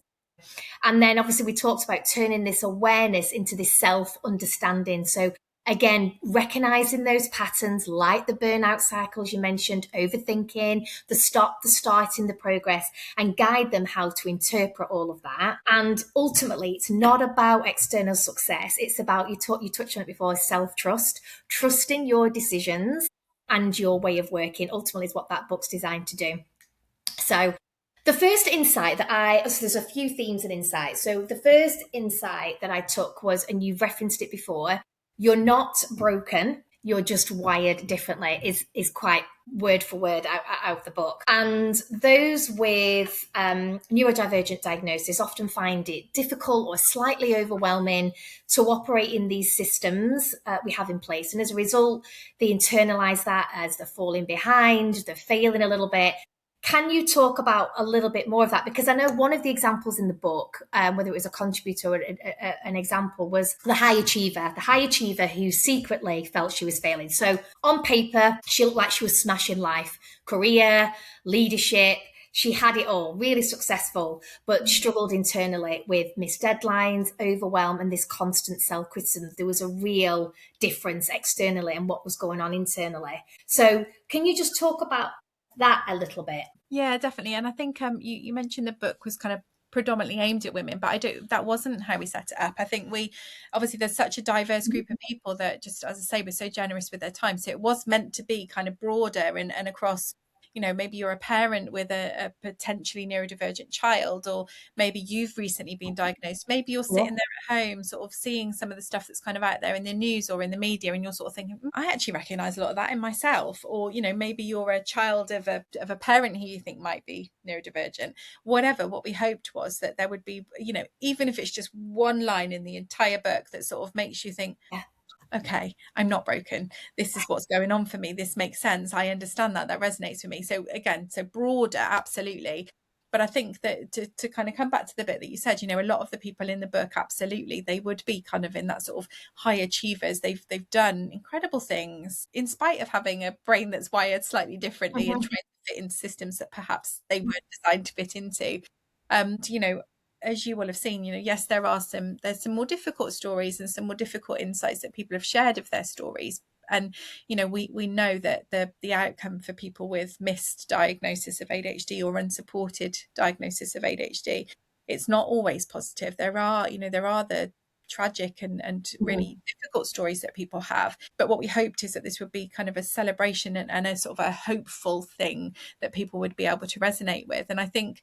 And then obviously we talked about turning this awareness into this self-understanding. So again, recognizing those patterns like the burnout cycles you mentioned, overthinking, the stop, the starting, the progress, and guide them how to interpret all of that. And ultimately, it's not about external success. It's about, you touched on it before, self-trust, trusting your decisions and your way of working ultimately is what that book's designed to do. So the first insight so there's a few themes and insights. So the first insight that I took was, and you've referenced it before, you're not broken, you're just wired differently, is quite word for word out of the book. And those with neurodivergent diagnosis often find it difficult or slightly overwhelming to operate in these systems we have in place. And as a result, they internalize that as they're falling behind, they're failing a little bit. Can you talk about a little bit more of that? Because I know one of the examples in the book, whether it was a contributor or an example, was the high achiever who secretly felt she was failing. So on paper, she looked like she was smashing life, career, leadership. She had it all, really successful, but struggled internally with missed deadlines, overwhelm, and this constant self-criticism. There was a real difference externally and what was going on internally. So can you just talk about that a little bit? Yeah, definitely. And I think you mentioned the book was kind of predominantly aimed at women, but that wasn't how we set it up. I think obviously there's such a diverse group of people that, just as I say, were so generous with their time. So it was meant to be kind of broader and across, maybe you're a parent with a potentially neurodivergent child, or maybe you've recently been diagnosed. Maybe you're sitting there at home sort of seeing some of the stuff that's kind of out there in the news or in the media, and you're sort of thinking, I actually recognize a lot of that in myself. Or, maybe you're a child of a parent who you think might be neurodivergent. Whatever, what we hoped was that there would be, even if it's just one line in the entire book that sort of makes you think, okay, I'm not broken. This is what's going on for me. This makes sense. I understand that. That resonates with me. So again, so broader, absolutely. But I think that to kind of come back to the bit that you said, a lot of the people in the book, absolutely, they would be kind of in that sort of high achievers. They've done incredible things in spite of having a brain that's wired slightly differently and Mhm. trying to fit into systems that perhaps they weren't designed to fit into. As you will have seen, yes, there's some more difficult stories and some more difficult insights that people have shared of their stories. And we know that the outcome for people with missed diagnosis of ADHD or unsupported diagnosis of ADHD, it's not always positive. There are the tragic and Mhm. really difficult stories that people have. But what we hoped is that this would be kind of a celebration and a sort of a hopeful thing that people would be able to resonate with. And I think,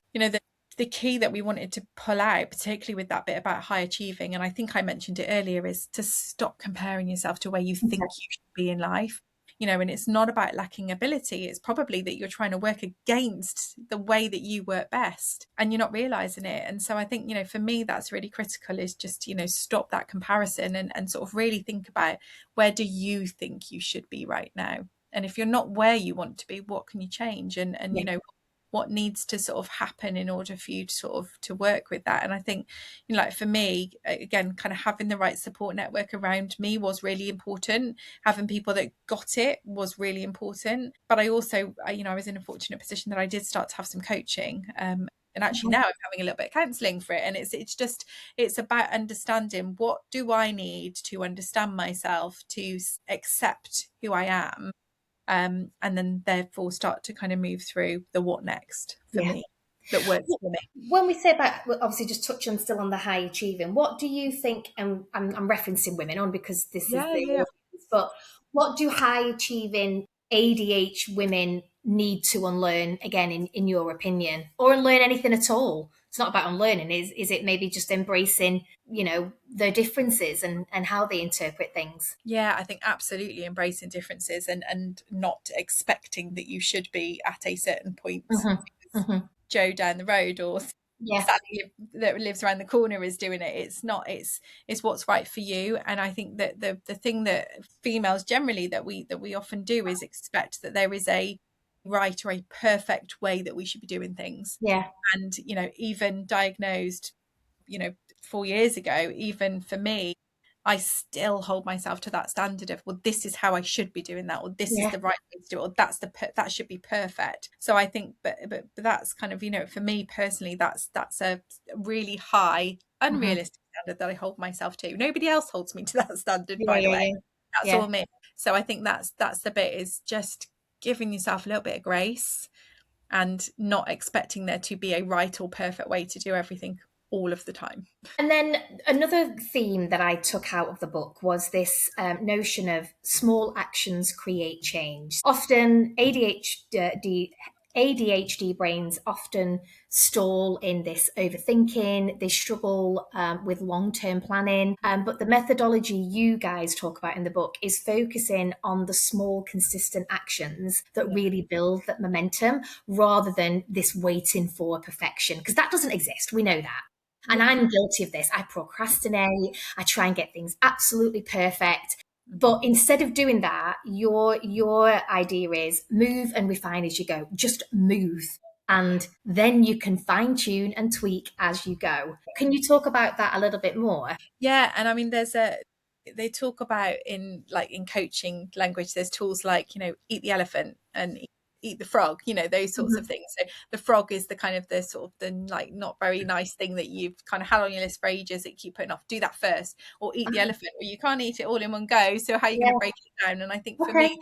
the key that we wanted to pull out, particularly with that bit about high achieving, and I think I mentioned it earlier, is to stop comparing yourself to where you think you should be in life. And it's not about lacking ability. It's probably that you're trying to work against the way that you work best and you're not realizing it. And so I think, for me, that's really critical, is just, stop that comparison and sort of really think about, where do you think you should be right now? And if you're not where you want to be, what can you change? And Yeah. what needs to sort of happen in order for you to sort of to work with that. And I think, like for me, again, kind of having the right support network around me was really important. Having people that got it was really important. But I also, I was in a fortunate position that I did start to have some coaching. And actually Mhm. now I'm having a little bit of counselling for it. And it's about understanding, what do I need to understand myself, to accept who I am, and then therefore start to kind of move through the what next for Yeah. me that works for me. When we say about, well, obviously, just touch on still on the high achieving, what do you think? And I'm referencing women on because this is Yeah, the yeah. audience, but what do high achieving ADH women need to unlearn again, in your opinion, or unlearn anything at all? It's not about unlearning. Is it maybe just embracing, their differences and how they interpret things? Yeah, I think absolutely embracing differences and not expecting that you should be at a certain point. Hmm. Hmm. Joe down the road or Yeah. Sally that lives around the corner is doing it. It's not. It's what's right for you. And I think that the thing that females generally that we often do is expect that there is a right or a perfect way that we should be doing things. Yeah. And even diagnosed, you know 4 years ago, even for me, I still hold myself to that standard of, well, this is how I should be doing that, or this is Yeah. the right way to do it, or that should be perfect. So I think, but that's kind of, for me personally, that's a really high Hmm. unrealistic standard that I hold myself to. Nobody else holds me to that standard, Yeah. by the Yeah. way. Yeah. That's Yeah. all me. So I think that's the bit, is just giving yourself a little bit of grace and not expecting there to be a right or perfect way to do everything all of the time. And then another theme that I took out of the book was this notion of small actions create change. Often ADHD brains often stall in this overthinking. They struggle with long term planning. But the methodology you guys talk about in the book is focusing on the small, consistent actions that Yeah. really build that momentum, rather than this waiting for perfection, because that doesn't exist. We know that. And Yeah. I'm guilty of this. I procrastinate. I try and get things absolutely perfect. Mhm. But instead of doing that, your idea is move and refine as you go. Just move. And then you can fine tune and tweak as you go. Can you talk about that a little bit more? Yeah, and I mean, they talk about, in coaching language, there's tools like, eat the elephant and eat the frog, those sorts of Mhm. things. So the frog is the kind of the sort of the, like, not very nice thing that you've kind of had on your list for ages that you keep putting off. Do that first. Or eat the elephant. Or you can't eat it all in one go, so how are you going to Yeah. break it down? And I think for Okay. me,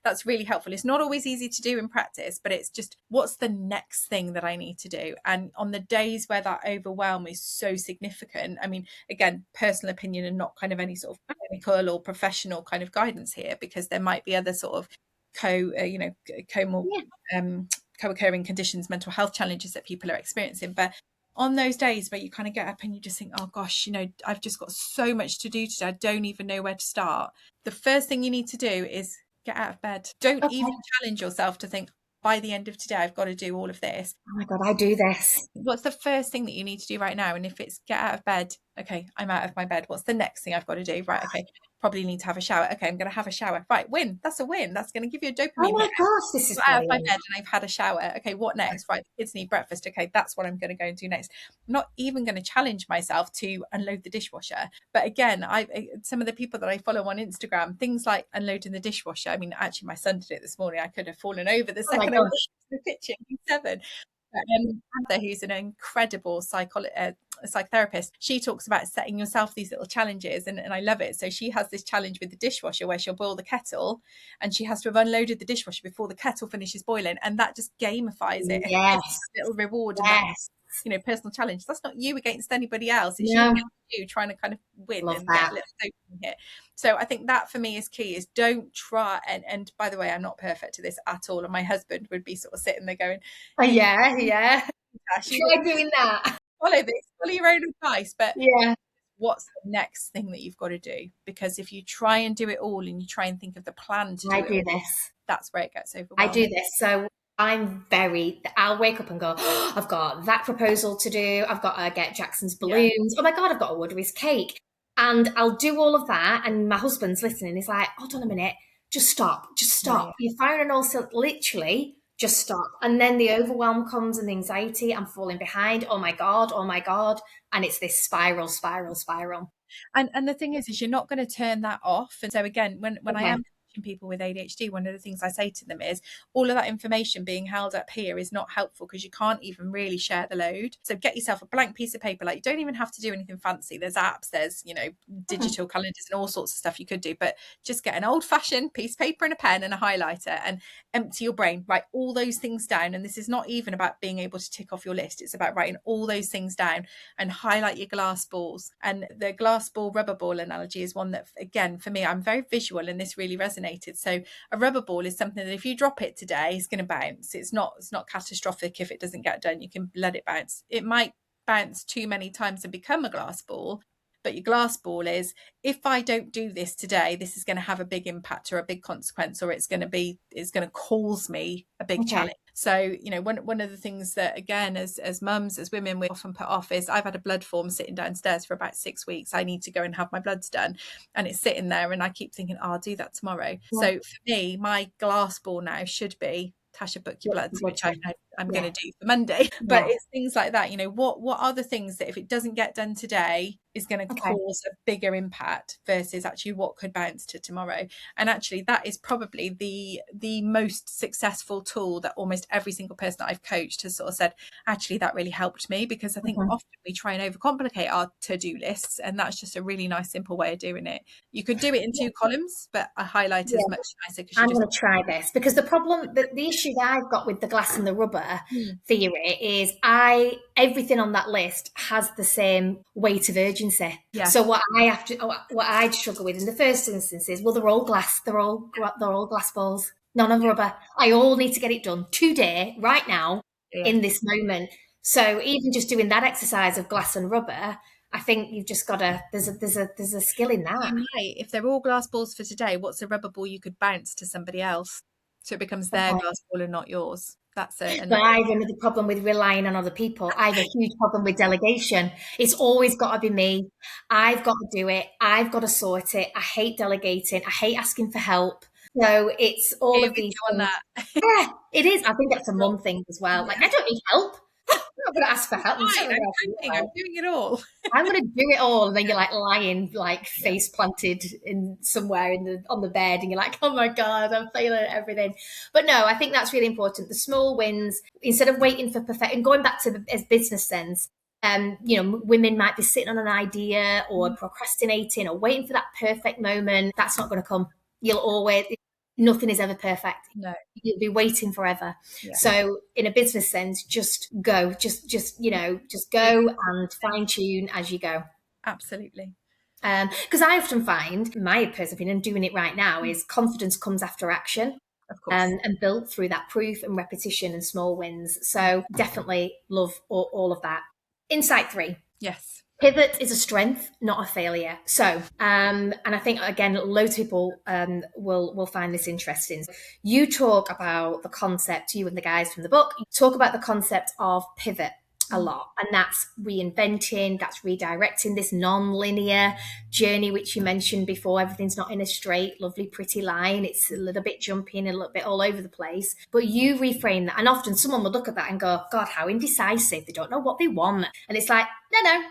that's really helpful. It's not always easy to do in practice, but it's just, what's the next thing that I need to do? And on the days where that overwhelm is so significant, I mean, again, personal opinion and not kind of any sort of clinical or professional kind of guidance here, because there might be other sort of co you know co Yeah. co-occurring conditions, mental health challenges that people are experiencing. But on those days where you kind of get up and you just think, oh gosh, I've just got so much to do today, I don't even know where to start. The first thing you need to do is get out of bed. Don't even Okay. challenge yourself to think, by the end of today, I've got to do all of this. Oh my God, I do this. What's the first thing that you need to do right now? And if it's get out of bed, Okay, I'm out of my bed. What's the next thing I've got to do? Right, okay, probably need to have a shower. Okay, I'm going to have a shower. Right, win. That's a win. That's going to give you a Oh dopamine my hit. gosh, this is Got out of my brilliant. bed and I've had a shower. Okay, what next? Right, the kids need breakfast. Okay, that's what I'm going to go and do next. I'm not even going to challenge myself to unload the dishwasher. But again, some of the people that I follow on Instagram, things like unloading the dishwasher. I mean, actually, my son did it this morning. I could have fallen over the Oh my second I walked gosh. into the kitchen. He's 7. Who's an incredible psychotherapist, she talks about setting yourself these little challenges, and I love it. So she has this challenge with the dishwasher where she'll boil the kettle and she has to have unloaded the dishwasher before the kettle finishes boiling, and that just gamifies it. Yes. Little reward and that Yes. personal challenge. That's not you against anybody else. It's No. you trying to kind of win Love and that. get a little dopamine hit. So I think that for me is key, is don't try, and by the way, I'm not perfect to this at all, and my husband would be sort of sitting there going, Yeah. Tash, Try doing that. follow this, follow your own advice, but Yeah. what's the next thing that you've got to do? Because if you try and do it all and you try and think of the plan to do I it do all, this. that's where it gets I overwhelming. do this. So I'll wake up and go, oh, I've got that proposal to do. I've got to get Jackson's balloons. Oh my God, I've got to order his cake. And I'll do all of that. And my husband's listening. He's like, hold on a minute. Just stop. Just stop. Yeah. You're firing also literally just stop. And then the overwhelm comes and the anxiety. I'm falling behind. Oh my God. Oh my God. And it's this spiral. And the thing is you're not going to turn that off. And so again, when I Okay. am coaching people with ADHD, one of the things I say to them is all of that information being held up here is not helpful because you can't even really share the load. So get yourself a blank piece of paper. Like, you don't even have to do anything fancy. There's apps, there's, digital calendars and all sorts of stuff you could do, but just get an old fashioned piece of paper and a pen and a highlighter and empty your brain, write all those things down. And this is not even about being able to tick off your list. It's about writing all those things down and highlight your glass balls. And the glass ball rubber ball analogy is one that, again, for me, I'm very visual and this really resonated. So a rubber ball is something that if you drop it today, it's going to bounce. It's not catastrophic if it doesn't get done. You can let it bounce. It might bounce too many times and become a glass ball. But your glass ball is, if I don't do this today, this is going to have a big impact or a big consequence, or it's going to cause me a big challenge. So, one of the things that, again, as mums, as women, we often put off is, I've had a blood form sitting downstairs for about 6 weeks. I need to go and have my bloods done. And it's sitting there and I keep thinking, I'll do that tomorrow. Yeah. So for me, my glass ball now should be, Tasha, book your bloods, which I'm going to do for Monday. But it's things like that. What are the things that if it doesn't get done today is going to cause a bigger impact versus actually what could bounce to tomorrow? And actually that is probably the most successful tool that almost every single person that I've coached has sort of said, actually that really helped me, because I think often we try and overcomplicate our to-do lists, and that's just a really nice simple way of doing it. You could do it in 2 columns, but a highlighter is much nicer. I'm going to try this, because the issue that I've got with the glass and the rubber theory is everything on that list has the same weight of urgency. Yeah. So what I'd struggle with in the first instance is, well, they're all glass balls, none of rubber. I all need to get it done today, right now, in this moment. So even just doing that exercise of glass and rubber, I think you've just got to, there's a skill in that. If they're all glass balls for today, what's a rubber ball you could bounce to somebody else? So it becomes their glass ball and not yours. That's it. But I have another problem with relying on other people. I have a huge problem with delegation. It's always got to be me. I've got to do it. I've got to sort it. I hate delegating. I hate asking for help. So it's all of these things. Yeah, it is. I think that's a mum thing as well. Like, I don't need help. I'm not going to ask for help. I'm doing it all. I'm going to do it all. And then you're like lying, like face planted in somewhere on the bed. And you're like, oh my God, I'm failing at everything. But no, I think that's really important. The small wins, instead of waiting for perfect, and going back to the business sense, women might be sitting on an idea or procrastinating or waiting for that perfect moment. That's not going to come. Nothing is ever perfect. No. You'll be waiting forever. Yeah. So in a business sense, just go, just go and fine tune as you go. Absolutely. Because I often find, my personal opinion, doing it right now is confidence comes after action. Of course. And built through that proof and repetition and small wins. So definitely love all of that. Insight 3. Yes. Pivot is a strength, not a failure. So, and I think, again, loads of people will find this interesting. You talk about the concept, you and the guys from the book, you talk about the concept of pivot. a lot, and that's reinventing, that's redirecting this non-linear journey which you mentioned before. Everything's not in a straight lovely pretty line, it's a little bit jumpy and a little bit all over the place, but you reframe that, and often someone would look at that and go, God, how indecisive, they don't know what they want. And it's like, no.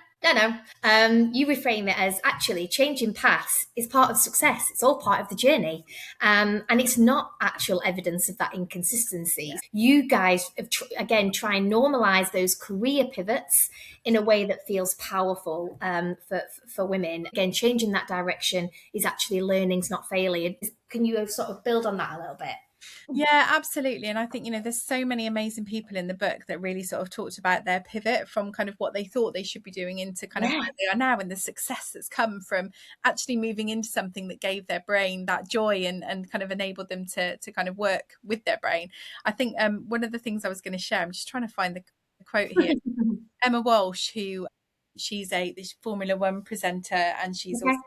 You reframe it as actually changing paths is part of success. It's all part of the journey. And it's not actual evidence of that inconsistency. Yeah. You guys, again, try and normalize those career pivots in a way that feels powerful for women. Again, changing that direction is actually learning's not failure. Can you sort of build on that a little bit? Yeah, absolutely. And I think, there's so many amazing people in the book that really sort of talked about their pivot from kind of what they thought they should be doing into kind of where they are now, and the success that's come from actually moving into something that gave their brain that joy and kind of enabled them to kind of work with their brain. I think one of the things I was going to share, I'm just trying to find the quote here. Emma Walsh, who she's this Formula One presenter, and she's also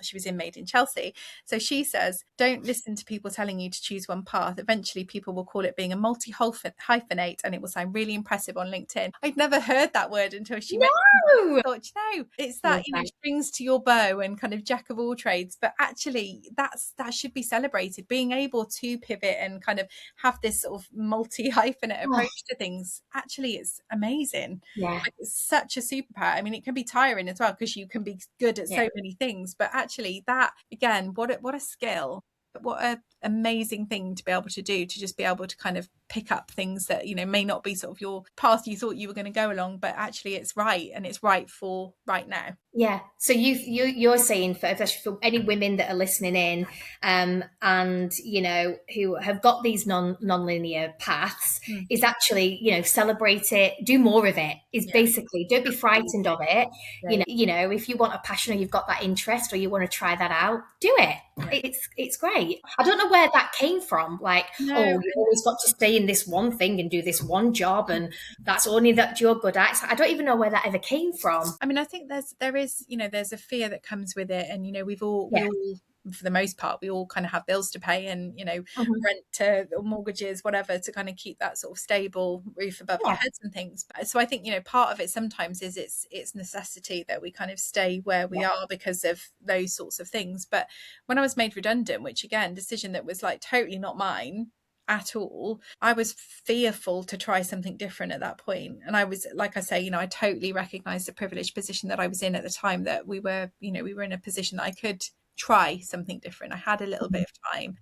she was in Made in Chelsea. So she says, don't listen to people telling you to choose one path. Eventually people will call it being a multi-hyphenate, and it will sound really impressive on LinkedIn. I'd never heard that word until she mentioned it. I thought, it's that strings to your bow and kind of jack of all trades, but actually that should be celebrated. Being able to pivot and kind of have this sort of multi-hyphenate approach to things, actually it's amazing. It's such a superpower. I mean, it can be tiring as well, because you can be good at so many things, but actually that, again, what a skill, what an amazing thing to be able to do, to just be able to kind of pick up things that may not be sort of your path you thought you were going to go along, but actually it's right, and it's right for right now. Yeah. So you're saying, especially for any women that are listening in, and who have got these non-linear paths, is actually celebrate it, do more of it. Is basically, don't be frightened of it. If you want a passion, or you've got that interest, or you want to try that out, do it. It's great. I don't know where that came from. Like, you always got to stay in this one thing and do this one job, and that's only that you're good at. So I don't even know where that ever came from. I mean, I think there is there's a fear that comes with it, and we all, for the most part, we all kind of have bills to pay, and rent, or mortgages, whatever, to kind of keep that sort of stable roof above our heads and things. So I think part of it sometimes is it's necessity that we kind of stay where we are because of those sorts of things. But when I was made redundant, which again, decision that was like totally not mine at all, I was fearful to try something different at that point. And I was, like I say, I totally recognized the privileged position that I was in at the time, that we were in a position that I could try something different. I had a little bit of time,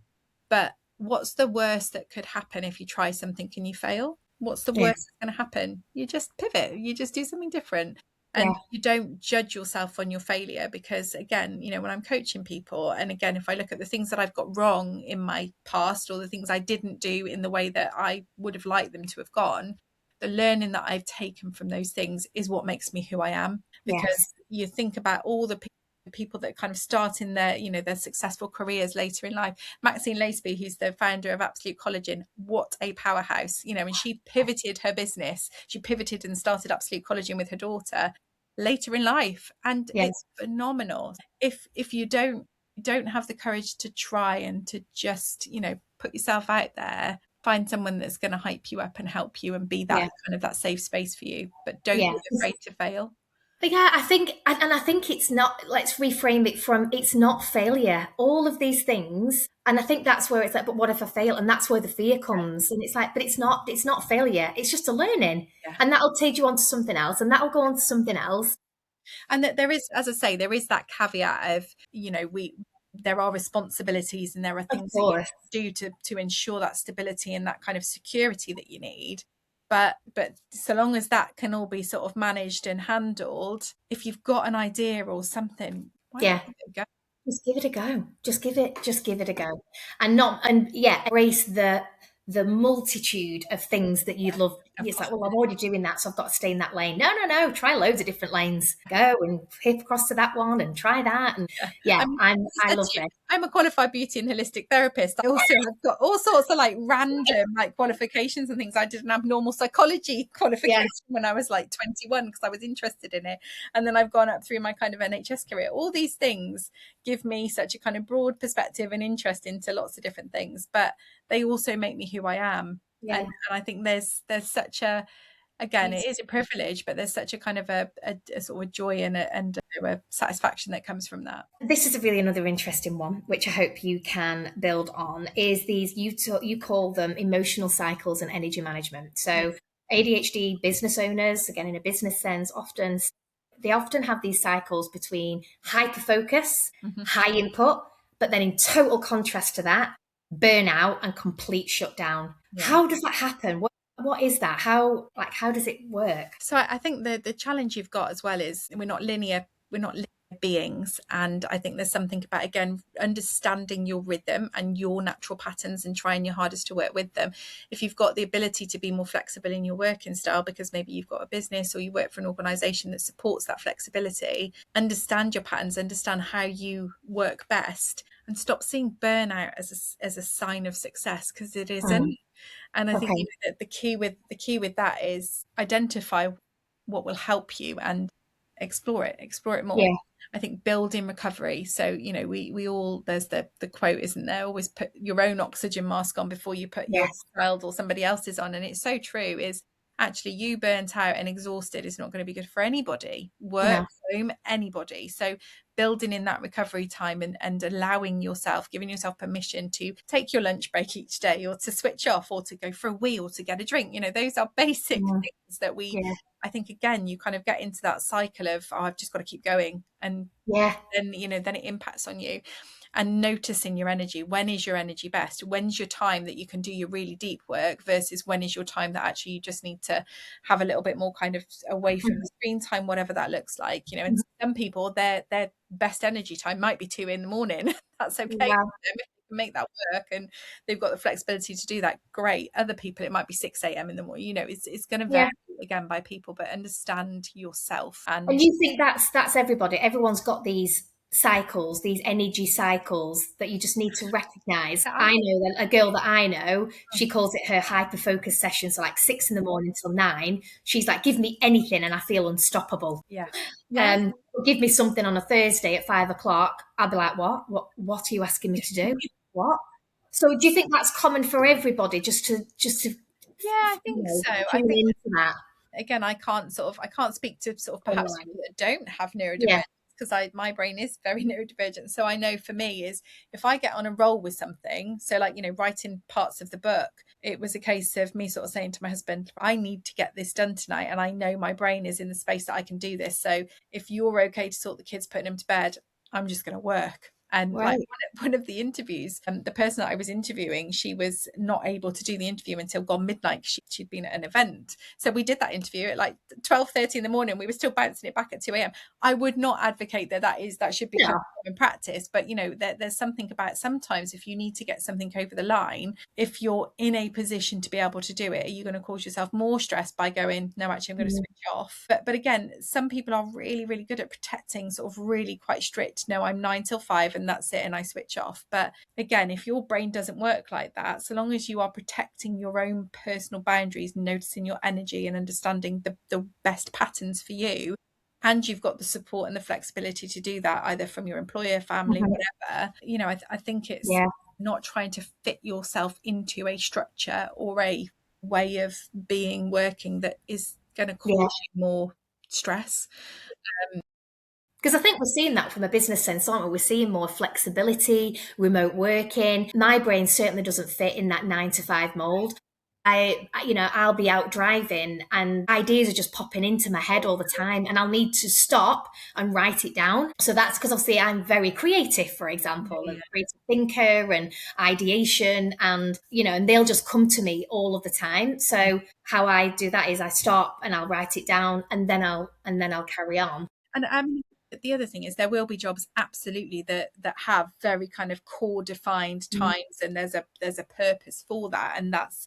but what's the worst that could happen if you try something and you fail? What's the worst that's going to happen? You just pivot, you just do something different. And you don't judge yourself on your failure, because again, when I'm coaching people, and again, if I look at the things that I've got wrong in my past, or the things I didn't do in the way that I would have liked them to have gone, the learning that I've taken from those things is what makes me who I am. Because you think about all the people that kind of start in their their successful careers later in life. Maxine Laceby, who's the founder of Absolute Collagen, what a powerhouse, and she pivoted her business. She pivoted and started Absolute Collagen with her daughter later in life, and it's phenomenal. If you don't have the courage to try and to just put yourself out there, find someone that's going to hype you up and help you and be that kind of that safe space for you, but don't be afraid to fail. But I think it's not, let's reframe it from, it's not failure, all of these things. And I think that's where it's like, but what if I fail? And that's where the fear comes. And it's like, but it's not failure. It's just a learning. And that'll take you on to something else, and that'll go on to something else. And that there is, as I say, there is that caveat of, there are responsibilities, and there are things that you do to ensure that stability and that kind of security that you need. But so long as that can all be sort of managed and handled, if you've got an idea or something, why not give it a go? Just give it a go. Just give it a go. And embrace the multitude of things that you'd love. It's like, well, I'm already doing that, so I've got to stay in that lane. No. Try loads of different lanes. Go and hip across to that one and try that. And I love it. I'm a qualified beauty and holistic therapist. I also have got all sorts of like random like qualifications and things. I did an abnormal psychology qualification when I was like 21 because I was interested in it. And then I've gone up through my kind of NHS career. All these things give me such a kind of broad perspective and interest into lots of different things, but they also make me who I am. And I think there's such a again, it is a privilege, but there's such a kind of a sort of joy and a satisfaction that comes from that. This is a really another interesting one, which I hope you can build on. Is these you call them emotional cycles and energy management. So ADHD business owners, again in a business sense, often have these cycles between hyper focus, Mm-hmm. high input, but then in total contrast to that, burnout and complete shutdown. Yeah. How does that happen? What is that? How does it work? So I think the challenge you've got as well is we're not linear beings, and I think there's something about, again, understanding your rhythm and your natural patterns and trying your hardest to work with them. If you've got the ability to be more flexible in your working style because maybe you've got a business or you work for an organization that supports that flexibility, understand your patterns, understand how you work best, and stop seeing burnout as a sign of success, because it isn't. And I think, Okay. that the key with that is identify what will help you and explore it more. Yeah. I think building recovery. So, we all, there's the quote, isn't there? Always put your own oxygen mask on before you put your Yes. child or somebody else's on. And it's so true, is actually you burnt out and exhausted is not going to be good for anybody, work, No. home, anybody. So building in that recovery time and allowing yourself, giving yourself permission to take your lunch break each day, or to switch off, or to go for a wee, or to get a drink. Those are basic things that Yeah. I think, again, you kind of get into that cycle of, oh, I've just got to keep going. And Yeah. then, then it impacts on you. And noticing your energy. When is your energy best? When's your time that you can do your really deep work, versus when is your time that actually you just need to have a little bit more kind of away from the screen time, whatever that looks like. And some people, their best energy time might be 2 a.m. That's okay for Wow. them. If they can make that work and they've got the flexibility to do that, great. Other people, it might be 6 a.m. in the morning. It's going to vary, Yeah. again, by people, but understand yourself. And And you think that's everybody? Everyone's got these cycles, these energy cycles that you just need to recognize. I know that a girl that I know, she calls it her hyper focus session. So like 6 in the morning till 9, she's like, give me anything and I feel unstoppable. yeah, yeah. Give me something on a Thursday at 5 o'clock. I'll be like, what are you asking me to do? What? So do you think that's common for everybody? Just to Yeah, I think so. I tune think, into that. again, I can't speak to sort of perhaps Online. people that don't have Yeah. neurodivergence, because my brain is very neurodivergent. So I know, for me, is if I get on a roll with something, so like, writing parts of the book, it was a case of me sort of saying to my husband, I need to get this done tonight, and I know my brain is in the space that I can do this. So if you're okay to sort the kids, putting them to bed, I'm just going to work. And like Right. one of the interviews, the person that I was interviewing, she was not able to do the interview until gone midnight. She'd been at an event. So we did that interview at like 12:30 in the morning. We were still bouncing it back at 2 a.m. I would not advocate that should become No. in practice, but there's something about, sometimes if you need to get something over the line, if you're in a position to be able to do it, are you going to cause yourself more stress by going, no, actually I'm going to switch off? But again, some people are really, really good at protecting, sort of really quite strict, no, I'm 9 till 5 and that's it, and I switch off. But again, if your brain doesn't work like that, so long as you are protecting your own personal boundaries, noticing your energy and understanding the best patterns for you, and you've got the support and the flexibility to do that, either from your employer, family, whatever, I think it's Yeah. not trying to fit yourself into a structure or a way of being, working, that is going to cause Yeah. you more stress. Because I think we're seeing that from a business sense, aren't we? We're seeing more flexibility, remote working. My brain certainly doesn't fit in that 9 to 5 mold. I'll be out driving and ideas are just popping into my head all the time, and I'll need to stop and write it down. So that's because obviously I'm very creative, for example, and creative thinker and ideation, and they'll just come to me all of the time. So how I do that is I stop and I'll write it down, and then I'll carry on. And the other thing is, there will be jobs absolutely that have very kind of core defined times, and there's a purpose for that, and that's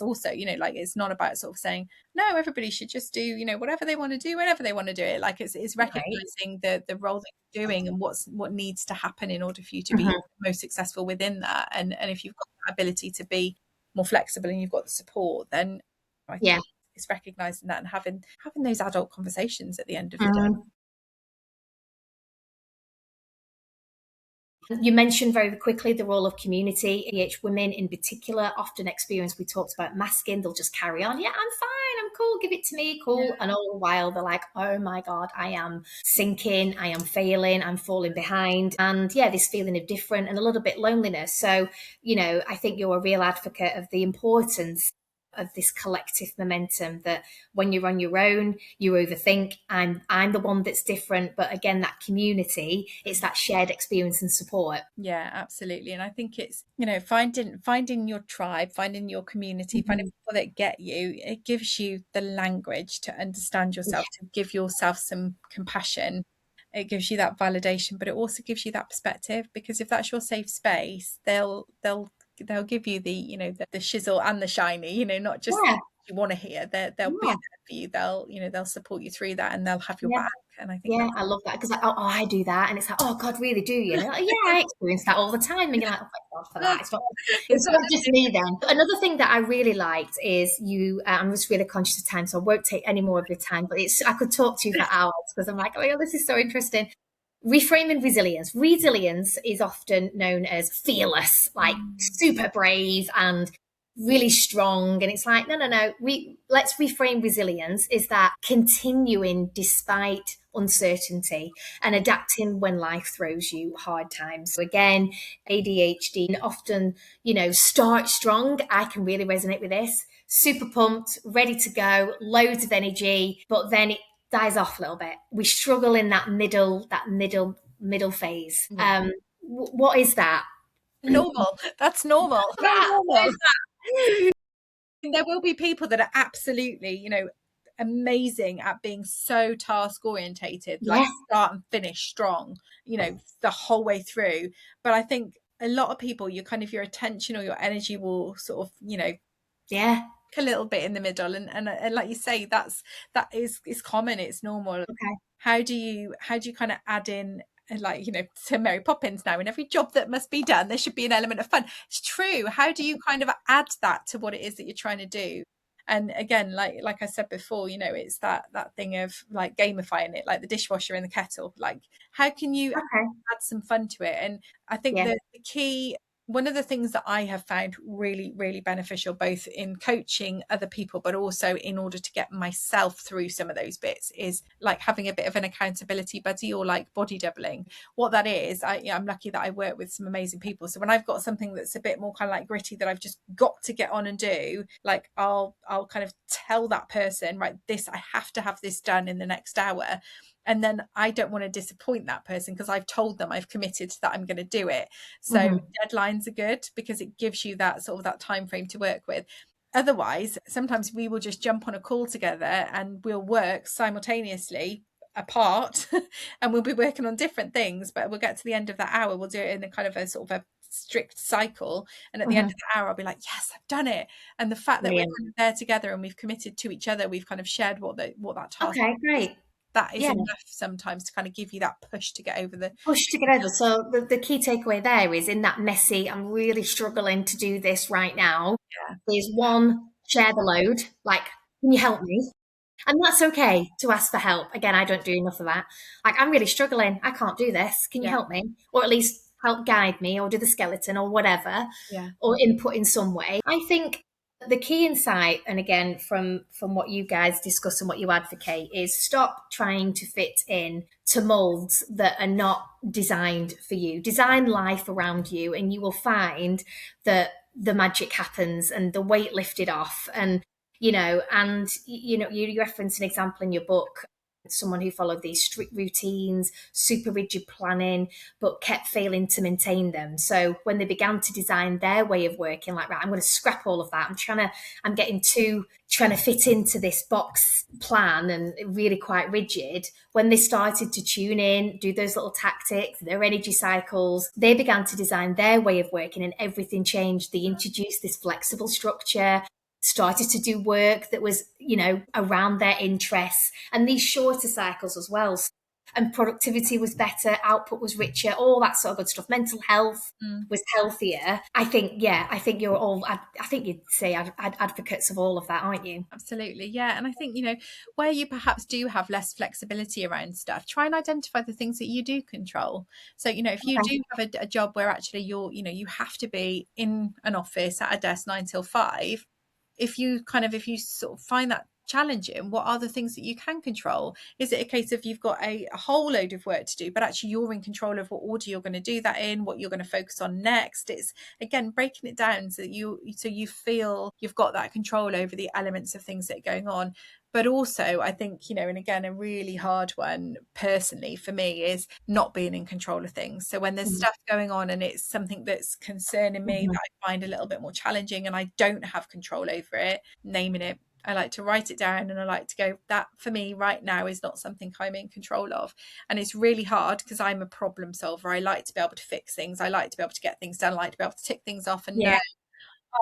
also, like, it's not about sort of saying, no, everybody should just do, whatever they want to do whenever they want to do it. Like, it's Right. recognizing the role that you're doing and what needs to happen in order for you to be Mhm. most successful within that. And if you've got that ability to be more flexible and you've got the support, then I think Yeah. it's recognizing that and having those adult conversations at the end of the day. Mhm. You mentioned very quickly the role of community. ADHD women in particular often experience, we talked about masking, they'll just carry on. Yeah, I'm fine, I'm cool, give it to me, cool. And all the while they're like, oh my God, I am sinking, I am failing, I'm falling behind. And yeah, this feeling of different and a little bit loneliness. So, I think you're a real advocate of the importance of this collective momentum, that when you're on your own, you overthink. I'm the one that's different. But again, that community, it's that shared experience and support. Yeah, absolutely. And I think it's, finding your tribe, finding your community, finding Mhm. people that get you. It gives you the language to understand Yeah. yourself, to give yourself some compassion. It gives you that validation, but it also gives you that perspective, because if that's your safe space, they'll give you the shizzle and the shiny, not just Yeah. you want to hear. They'll be Yeah. there for you. They'll support you through that, and they'll have your Yeah. back. And I think Yeah, that's I love that, because like, oh, I do that, and it's like, oh God, really, do you? And you're like, yeah, I experience that all the time, and you're like, oh my God, for that, it's it's not just me then. Another thing that I really liked is you. I'm just really conscious of time, so I won't take any more of your time. But I could talk to you for hours, because I'm like, oh my God, this is so interesting. Reframing resilience. Resilience is often known as fearless, like super brave and really strong. And it's like, no, no, no. Let's reframe resilience is that continuing despite uncertainty and adapting when life throws you hard times. So again, ADHD often, start strong. I can really resonate with this. Super pumped, ready to go, loads of energy, but then it dies off a little bit. We struggle in that middle phase. yeah. What is that? Normal. That's normal. Very What normal. is that? There will be people that are absolutely, amazing at being so task orientated, like Yeah, start and finish strong, the whole way through. But I think a lot of people, your attention or your energy will sort of, yeah. a little bit in the middle, and like you say, that is common, it's normal. Okay. How do you kind of add in, like, to Mary Poppins now, in every job that must be done there should be an element of fun. It's true. How do you kind of add that to what it is that you're trying to do? And again, like I said before, it's that thing of like gamifying it, like the dishwasher and the kettle. Like, how can you Okay. add some fun to it? And I think Yeah. the key, one of the things that I have found really, really beneficial, both in coaching other people, but also in order to get myself through some of those bits, is like having a bit of an accountability buddy, or like body doubling. What that is, I'm lucky that I work with some amazing people. So when I've got something that's a bit more kind of like gritty that I've just got to get on and do, like I'll kind of tell that person, right, I have to have this done in the next hour. And then I don't want to disappoint that person, because I've told them, I've committed that I'm going to do it. So Mhm. deadlines are good, because it gives you that sort of that time frame to work with. Otherwise, sometimes we will just jump on a call together and we'll work simultaneously apart and we'll be working on different things, but we'll get to the end of that hour, we'll do it in a kind of a sort of a strict cycle, and at the end Mhm. of the hour I'll be like, yes, I've done it. And the fact that we're Brilliant. kind of there together and we've committed to each other, we've kind of shared what that task Okay, is, great. that is Yeah. enough sometimes to kind of give you that push to get over the Push to get over. So the key takeaway there is, in that messy, I'm really struggling to do this right now, yeah, is one, share the load. Like, can you help me? And that's okay to ask for help. Again, I don't do enough of that. Like, I'm really struggling. I can't do this. Can you yeah, help me? Or at least help guide me, or do the skeleton, or whatever, yeah, or input in some way. I think the key insight, and again, from what you guys discuss and what you advocate, is stop trying to fit in to molds that are not designed for you. Design life around you, and you will find that the magic happens and the weight lifted off. And you reference an example in your book, someone who followed these strict routines, super rigid planning, but kept failing to maintain them. So when they began to design their way of working, like, right, I'm going to scrap all of that. I'm getting too trying to fit into this box plan and really quite rigid. When they started to tune in, do those little tactics, their energy cycles, they began to design their way of working, and everything changed. They introduced this flexible structure, started to do work that was, around their interests, and these shorter cycles as well. and productivity was better, output was richer, all that sort of good stuff. Mental health was healthier. I think, yeah, I think you're all, I think you'd say advocates of all of that, aren't you? Absolutely. Yeah. And I think, where you perhaps do have less flexibility around stuff, try and identify the things that you do control. So, if you Okay. do have a job where actually you have to be in an office at a desk 9 till 5, if you sort of find that challenging, what are the things that you can control? Is it a case of you've got a whole load of work to do, but actually you're in control of what order you're going to do that in, what you're going to focus on next? It's again breaking it down so that you feel you've got that control over the elements of things that are going on. But also, I think, and again, a really hard one personally for me is not being in control of things. So when there's Mhm. stuff going on and it's something that's concerning me Mhm. that I find a little bit more challenging and I don't have control over it, naming it. I like to write it down and I like to go, that for me right now is not something I'm in control of. And it's really hard because I'm a problem solver. I like to be able to fix things. I like to be able to get things done. I like to be able to tick things off and know, Yeah.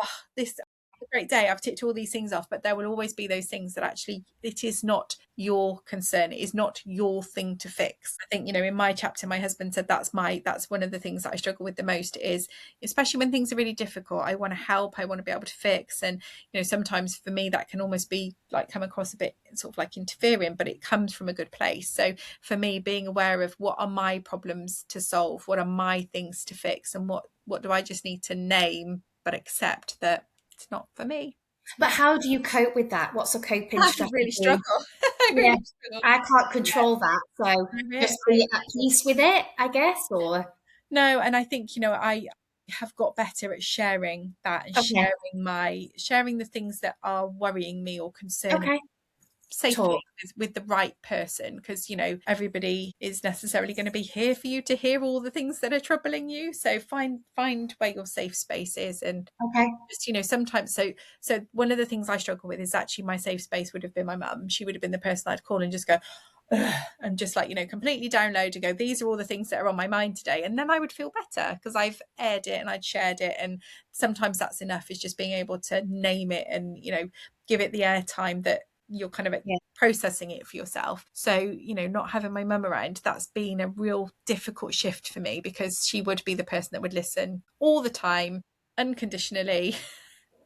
oh, this is a great day. I've ticked all these things off, but there will always be those things that actually it is not your concern. It is not your thing to fix. I think, in my chapter, my husband said that's one of the things that I struggle with the most is, especially when things are really difficult, I want to help, I want to be able to fix. And, sometimes for me that can almost be like come across a bit sort of like interfering, but it comes from a good place. So for me, being aware of what are my problems to solve, what are my things to fix, and what do I just need to name but accept that it's not for me. But how do you cope with that? What's a coping I really struggle. strategy? I Yeah, really struggle. I can't control that. So just I be at peace with it, I guess, or No, and I think, I have got better at sharing that and okay, sharing the things that are worrying me or concerning okay, safely talk. with the right person, because everybody is necessarily going to be here for you to hear all the things that are troubling you. So find where your safe space is. And Okay, just sometimes, so one of the things I struggle with is actually my safe space would have been my mum. She would have been the person I'd call and just go, ugh, and just like completely download and go, these are all the things that are on my mind today, and then I would feel better because I've aired it and I'd shared it. And sometimes that's enough, is just being able to name it and give it the airtime that you're kind of yeah, processing it for yourself. So not having my mum around, that's been a real difficult shift for me, because she would be the person that would listen all the time unconditionally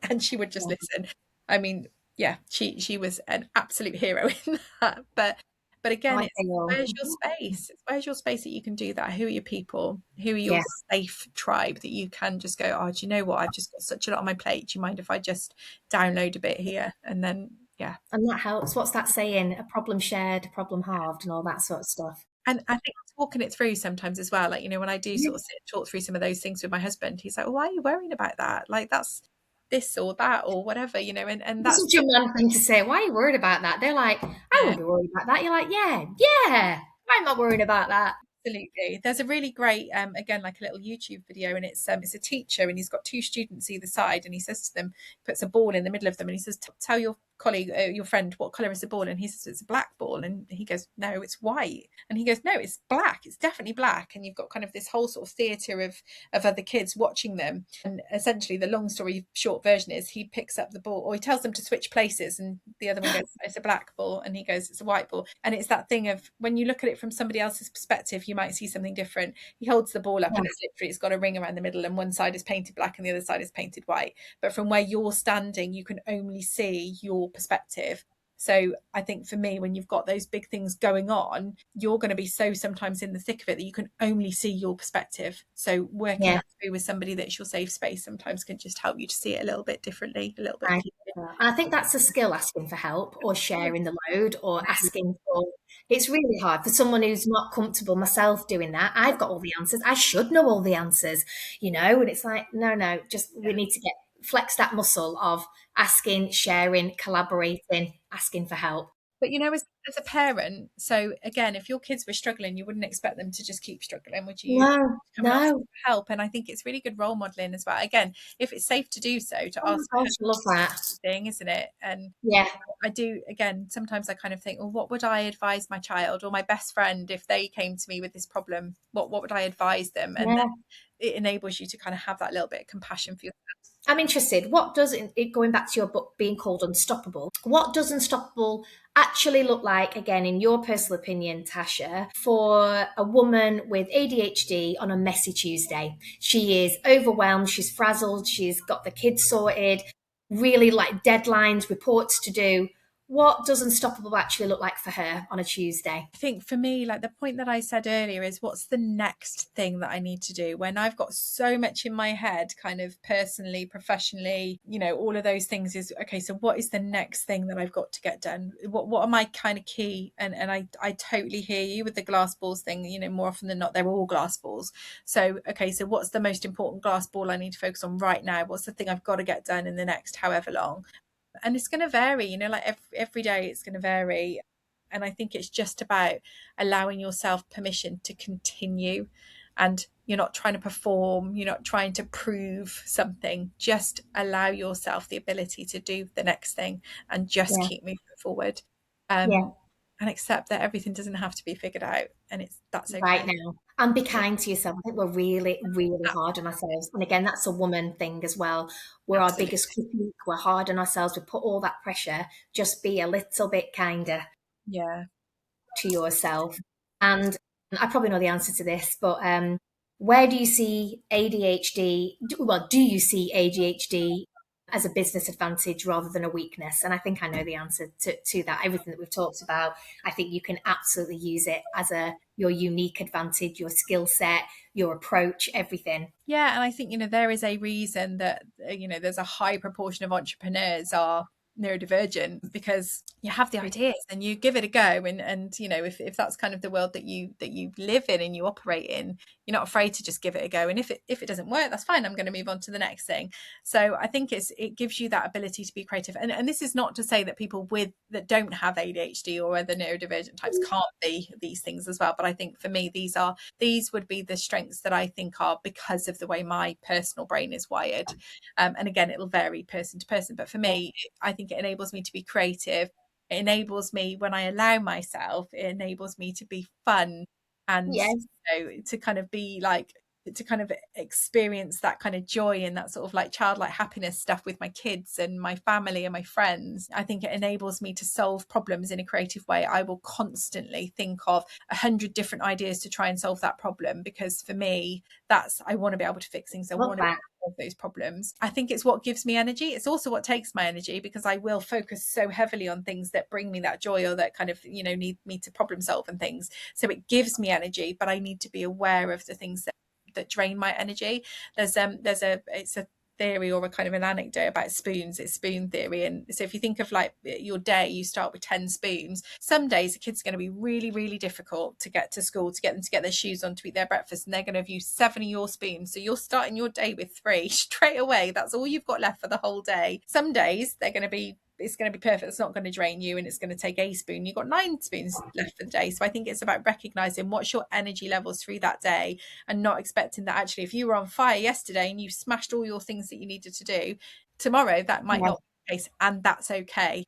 and she would just yeah. listen. I mean, yeah, she was an absolute hero in that. But again, I it's feel, where's your space? Where's your space that you can do that? Who are your people? Who are your yeah, safe tribe that you can just go, oh, do you know what? I've just got such a lot on my plate. Do you mind if I just download a bit here? And then, yeah. and that helps. What's that saying? A problem shared, a problem halved, and all that sort of stuff. And I think talking it through sometimes as well, like, when I do Yeah. sort of sit and talk through some of those things with my husband, he's like, well, why are you worrying about that? Like, that's this or that or whatever, and It's that's, such a man thing to say. Why are you worried about that? They're like, I yeah. wouldn't be worried about that. You're like, yeah, yeah. Why am I worried about that? Absolutely. There's a really great, again, like a little YouTube video, and it's a teacher, and he's got two students either side, and he says to them, puts a ball in the middle of them, and he says, "Tell your colleague, your friend, what color is the ball?" And he says, "It's a black ball," and he goes, "No, it's white." And he goes, "No, it's black. It's definitely black." And you've got kind of this whole sort of theatre of other kids watching them, and essentially the long story short version is he picks up the ball, or he tells them to switch places, and the other one goes, "It's a black ball," and he goes, "It's a white ball." And it's that thing of when you look at it from somebody else's perspective, you might see something different. He holds the ball up Yeah, and it's got a ring around the middle, and one side is painted black and the other side is painted white. But from where you're standing, you can only see your perspective. So I think for me, when you've got those big things going on, you're going to be so sometimes in the thick of it that you can only see your perspective. So working yeah. that through with somebody that's your safe space sometimes can just help you to see it a little bit differently, a little bit I, clearer. I think that's a skill, asking for help or sharing the load or asking for. It's really hard for someone who's not comfortable, myself, doing that. I've got all the answers. I should know all the answers, and it's like, no, no, just we need to flex that muscle of asking, sharing, collaborating, asking for help. But as a parent, so again, if your kids were struggling, you wouldn't expect them to just keep struggling, would you? No, Come and ask no. for help. And I think it's really good role modeling as well. Again, if it's safe to do so, to Oh my ask for gosh, I love that. help thing, isn't it? And Yeah, I do, again, sometimes I kind of think, well, what would I advise my child or my best friend if they came to me with this problem? What would I advise them? And then yeah. it enables you to kind of have that little bit of compassion for yourself. I'm interested. What does it going back to your book being called Unstoppable? What does Unstoppable actually look like, again, in your personal opinion, Tasha, for a woman with ADHD on a messy Tuesday? She is overwhelmed, she's frazzled, she's got the kids sorted, really like deadlines, reports to do. What does Unstoppable actually look like for her on a Tuesday? I think for me, like the point that I said earlier is what's the next thing that I need to do when I've got so much in my head, kind of personally, professionally, all of those things is okay. So what is the next thing that I've got to get done? What are my kind of key? And I totally hear you with the glass balls thing, more often than not, they're all glass balls. So, okay, so what's the most important glass ball I need to focus on right now? What's the thing I've got to get done in the next however long? And it's going to vary, like every day it's going to vary. And I think it's just about allowing yourself permission to continue, and you're not trying to perform, you're not trying to prove something, just allow yourself the ability to do the next thing and just Yeah. keep moving forward, Yeah. and accept that everything doesn't have to be figured out, and that's Right okay. now. And be kind to yourself. I think we're really, really hard on ourselves. And again, that's a woman thing as well. We're our Absolutely. biggest critique. We're hard on ourselves. We put all that pressure. Just be a little bit kinder Yeah. to yourself. And I probably know the answer to this, but where do you see ADHD? Well, do you see ADHD as a business advantage rather than a weakness? And I think I know the answer to that. Everything that we've talked about, I think you can absolutely use it as your unique advantage, your skill set, your approach, everything. Yeah, and I think there is a reason that there's a high proportion of entrepreneurs are neurodivergent, because you have the ideas and you give it a go, and if that's kind of the world that you live in and you operate in, you're not afraid to just give it a go, and if it doesn't work, that's fine, I'm going to move on to the next thing. So I think it gives you that ability to be creative, and this is not to say that people that don't have ADHD or other neurodivergent types can't be these things as well, but I think for me these would be the strengths that I think are because of the way my personal brain is wired. And again, it'll vary person to person. But for me, I think it enables me to be creative. It enables me, when I allow myself, it enables me to be fun, and Yes. to kind of be like, to kind of experience that kind of joy and that sort of like childlike happiness stuff with my kids and my family and my friends. I think it enables me to solve problems in a creative way. I will constantly think of 100 different ideas to try and solve that problem, because for me, I want to be able to fix things. I Love want to that. solve those problems. I think it's what gives me energy. It's also what takes my energy, because I will focus so heavily on things that bring me that joy, or that kind of need me to problem solve and things. So it gives me energy, but I need to be aware of the things that drain my energy. It's a theory, or a kind of an anecdote about spoons. It's spoon theory. And so if you think of like your day, you start with 10 spoons. Some days the kids are going to be really, really difficult to get to school, to get them to get their shoes on, to eat their breakfast, and they're going to have used 7 of your spoons. So you're starting your day with 3 straight away. That's all you've got left for the whole day. Some days it's going to be perfect. It's not going to drain you, and it's going to take a spoon. You've got 9 spoons left for the day. So I think it's about recognizing what's your energy levels through that day, and not expecting that actually, if you were on fire yesterday and you smashed all your things that you needed to do, tomorrow that might Yeah. not be the case, and that's okay.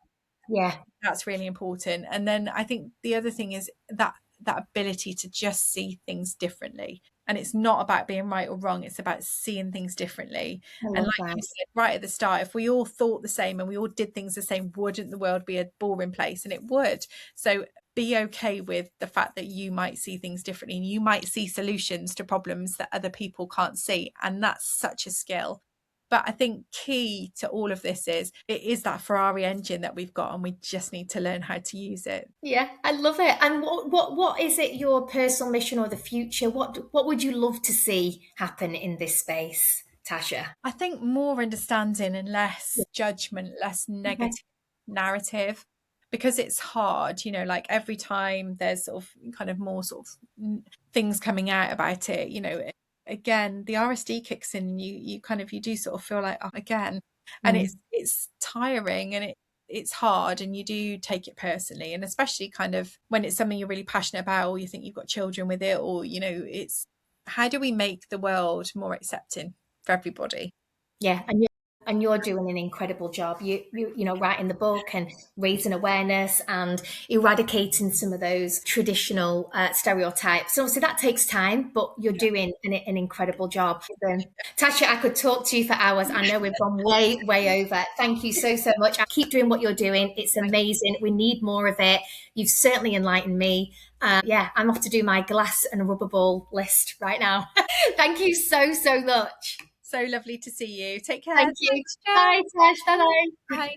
Yeah. That's really important. And then I think the other thing is that ability to just see things differently. And it's not about being right or wrong, it's about seeing things differently. I And love like that. you said right at the start, if we all thought the same and we all did things the same, wouldn't the world be a boring place? And it would. So be okay with the fact that you might see things differently, and you might see solutions to problems that other people can't see. And that's such a skill. But I think key to all of this is it is that Ferrari engine that we've got, and we just need to learn how to use it. Yeah, I love it. And what is it, your personal mission or the future? What would you love to see happen in this space, Tasha? I think more understanding and less judgment, less Okay. negative narrative, because it's hard, like every time there's sort of kind of more sort of things coming out about it, again, the RSD kicks in, and you kind of, you do sort of feel like, oh, again, and Mm. it's tiring, and it's hard, and you do take it personally, and especially kind of when it's something you're really passionate about, or you think you've got children with it, or it's how do we make the world more accepting for everybody? Yeah, and And you're doing an incredible job. You know, writing the book and raising awareness and eradicating some of those traditional stereotypes. So obviously that takes time, but you're doing an incredible job. Tasha, I could talk to you for hours. I know we've gone way over. Thank you so much. Keep doing what you're doing. It's amazing. We need more of it. You've certainly enlightened me. Yeah, I'm off to do my glass and rubber ball list right now. Thank you so much. So lovely to see you. Take care. Thank you. Thanks, Jo. Bye, Tash. Bye-bye. Bye.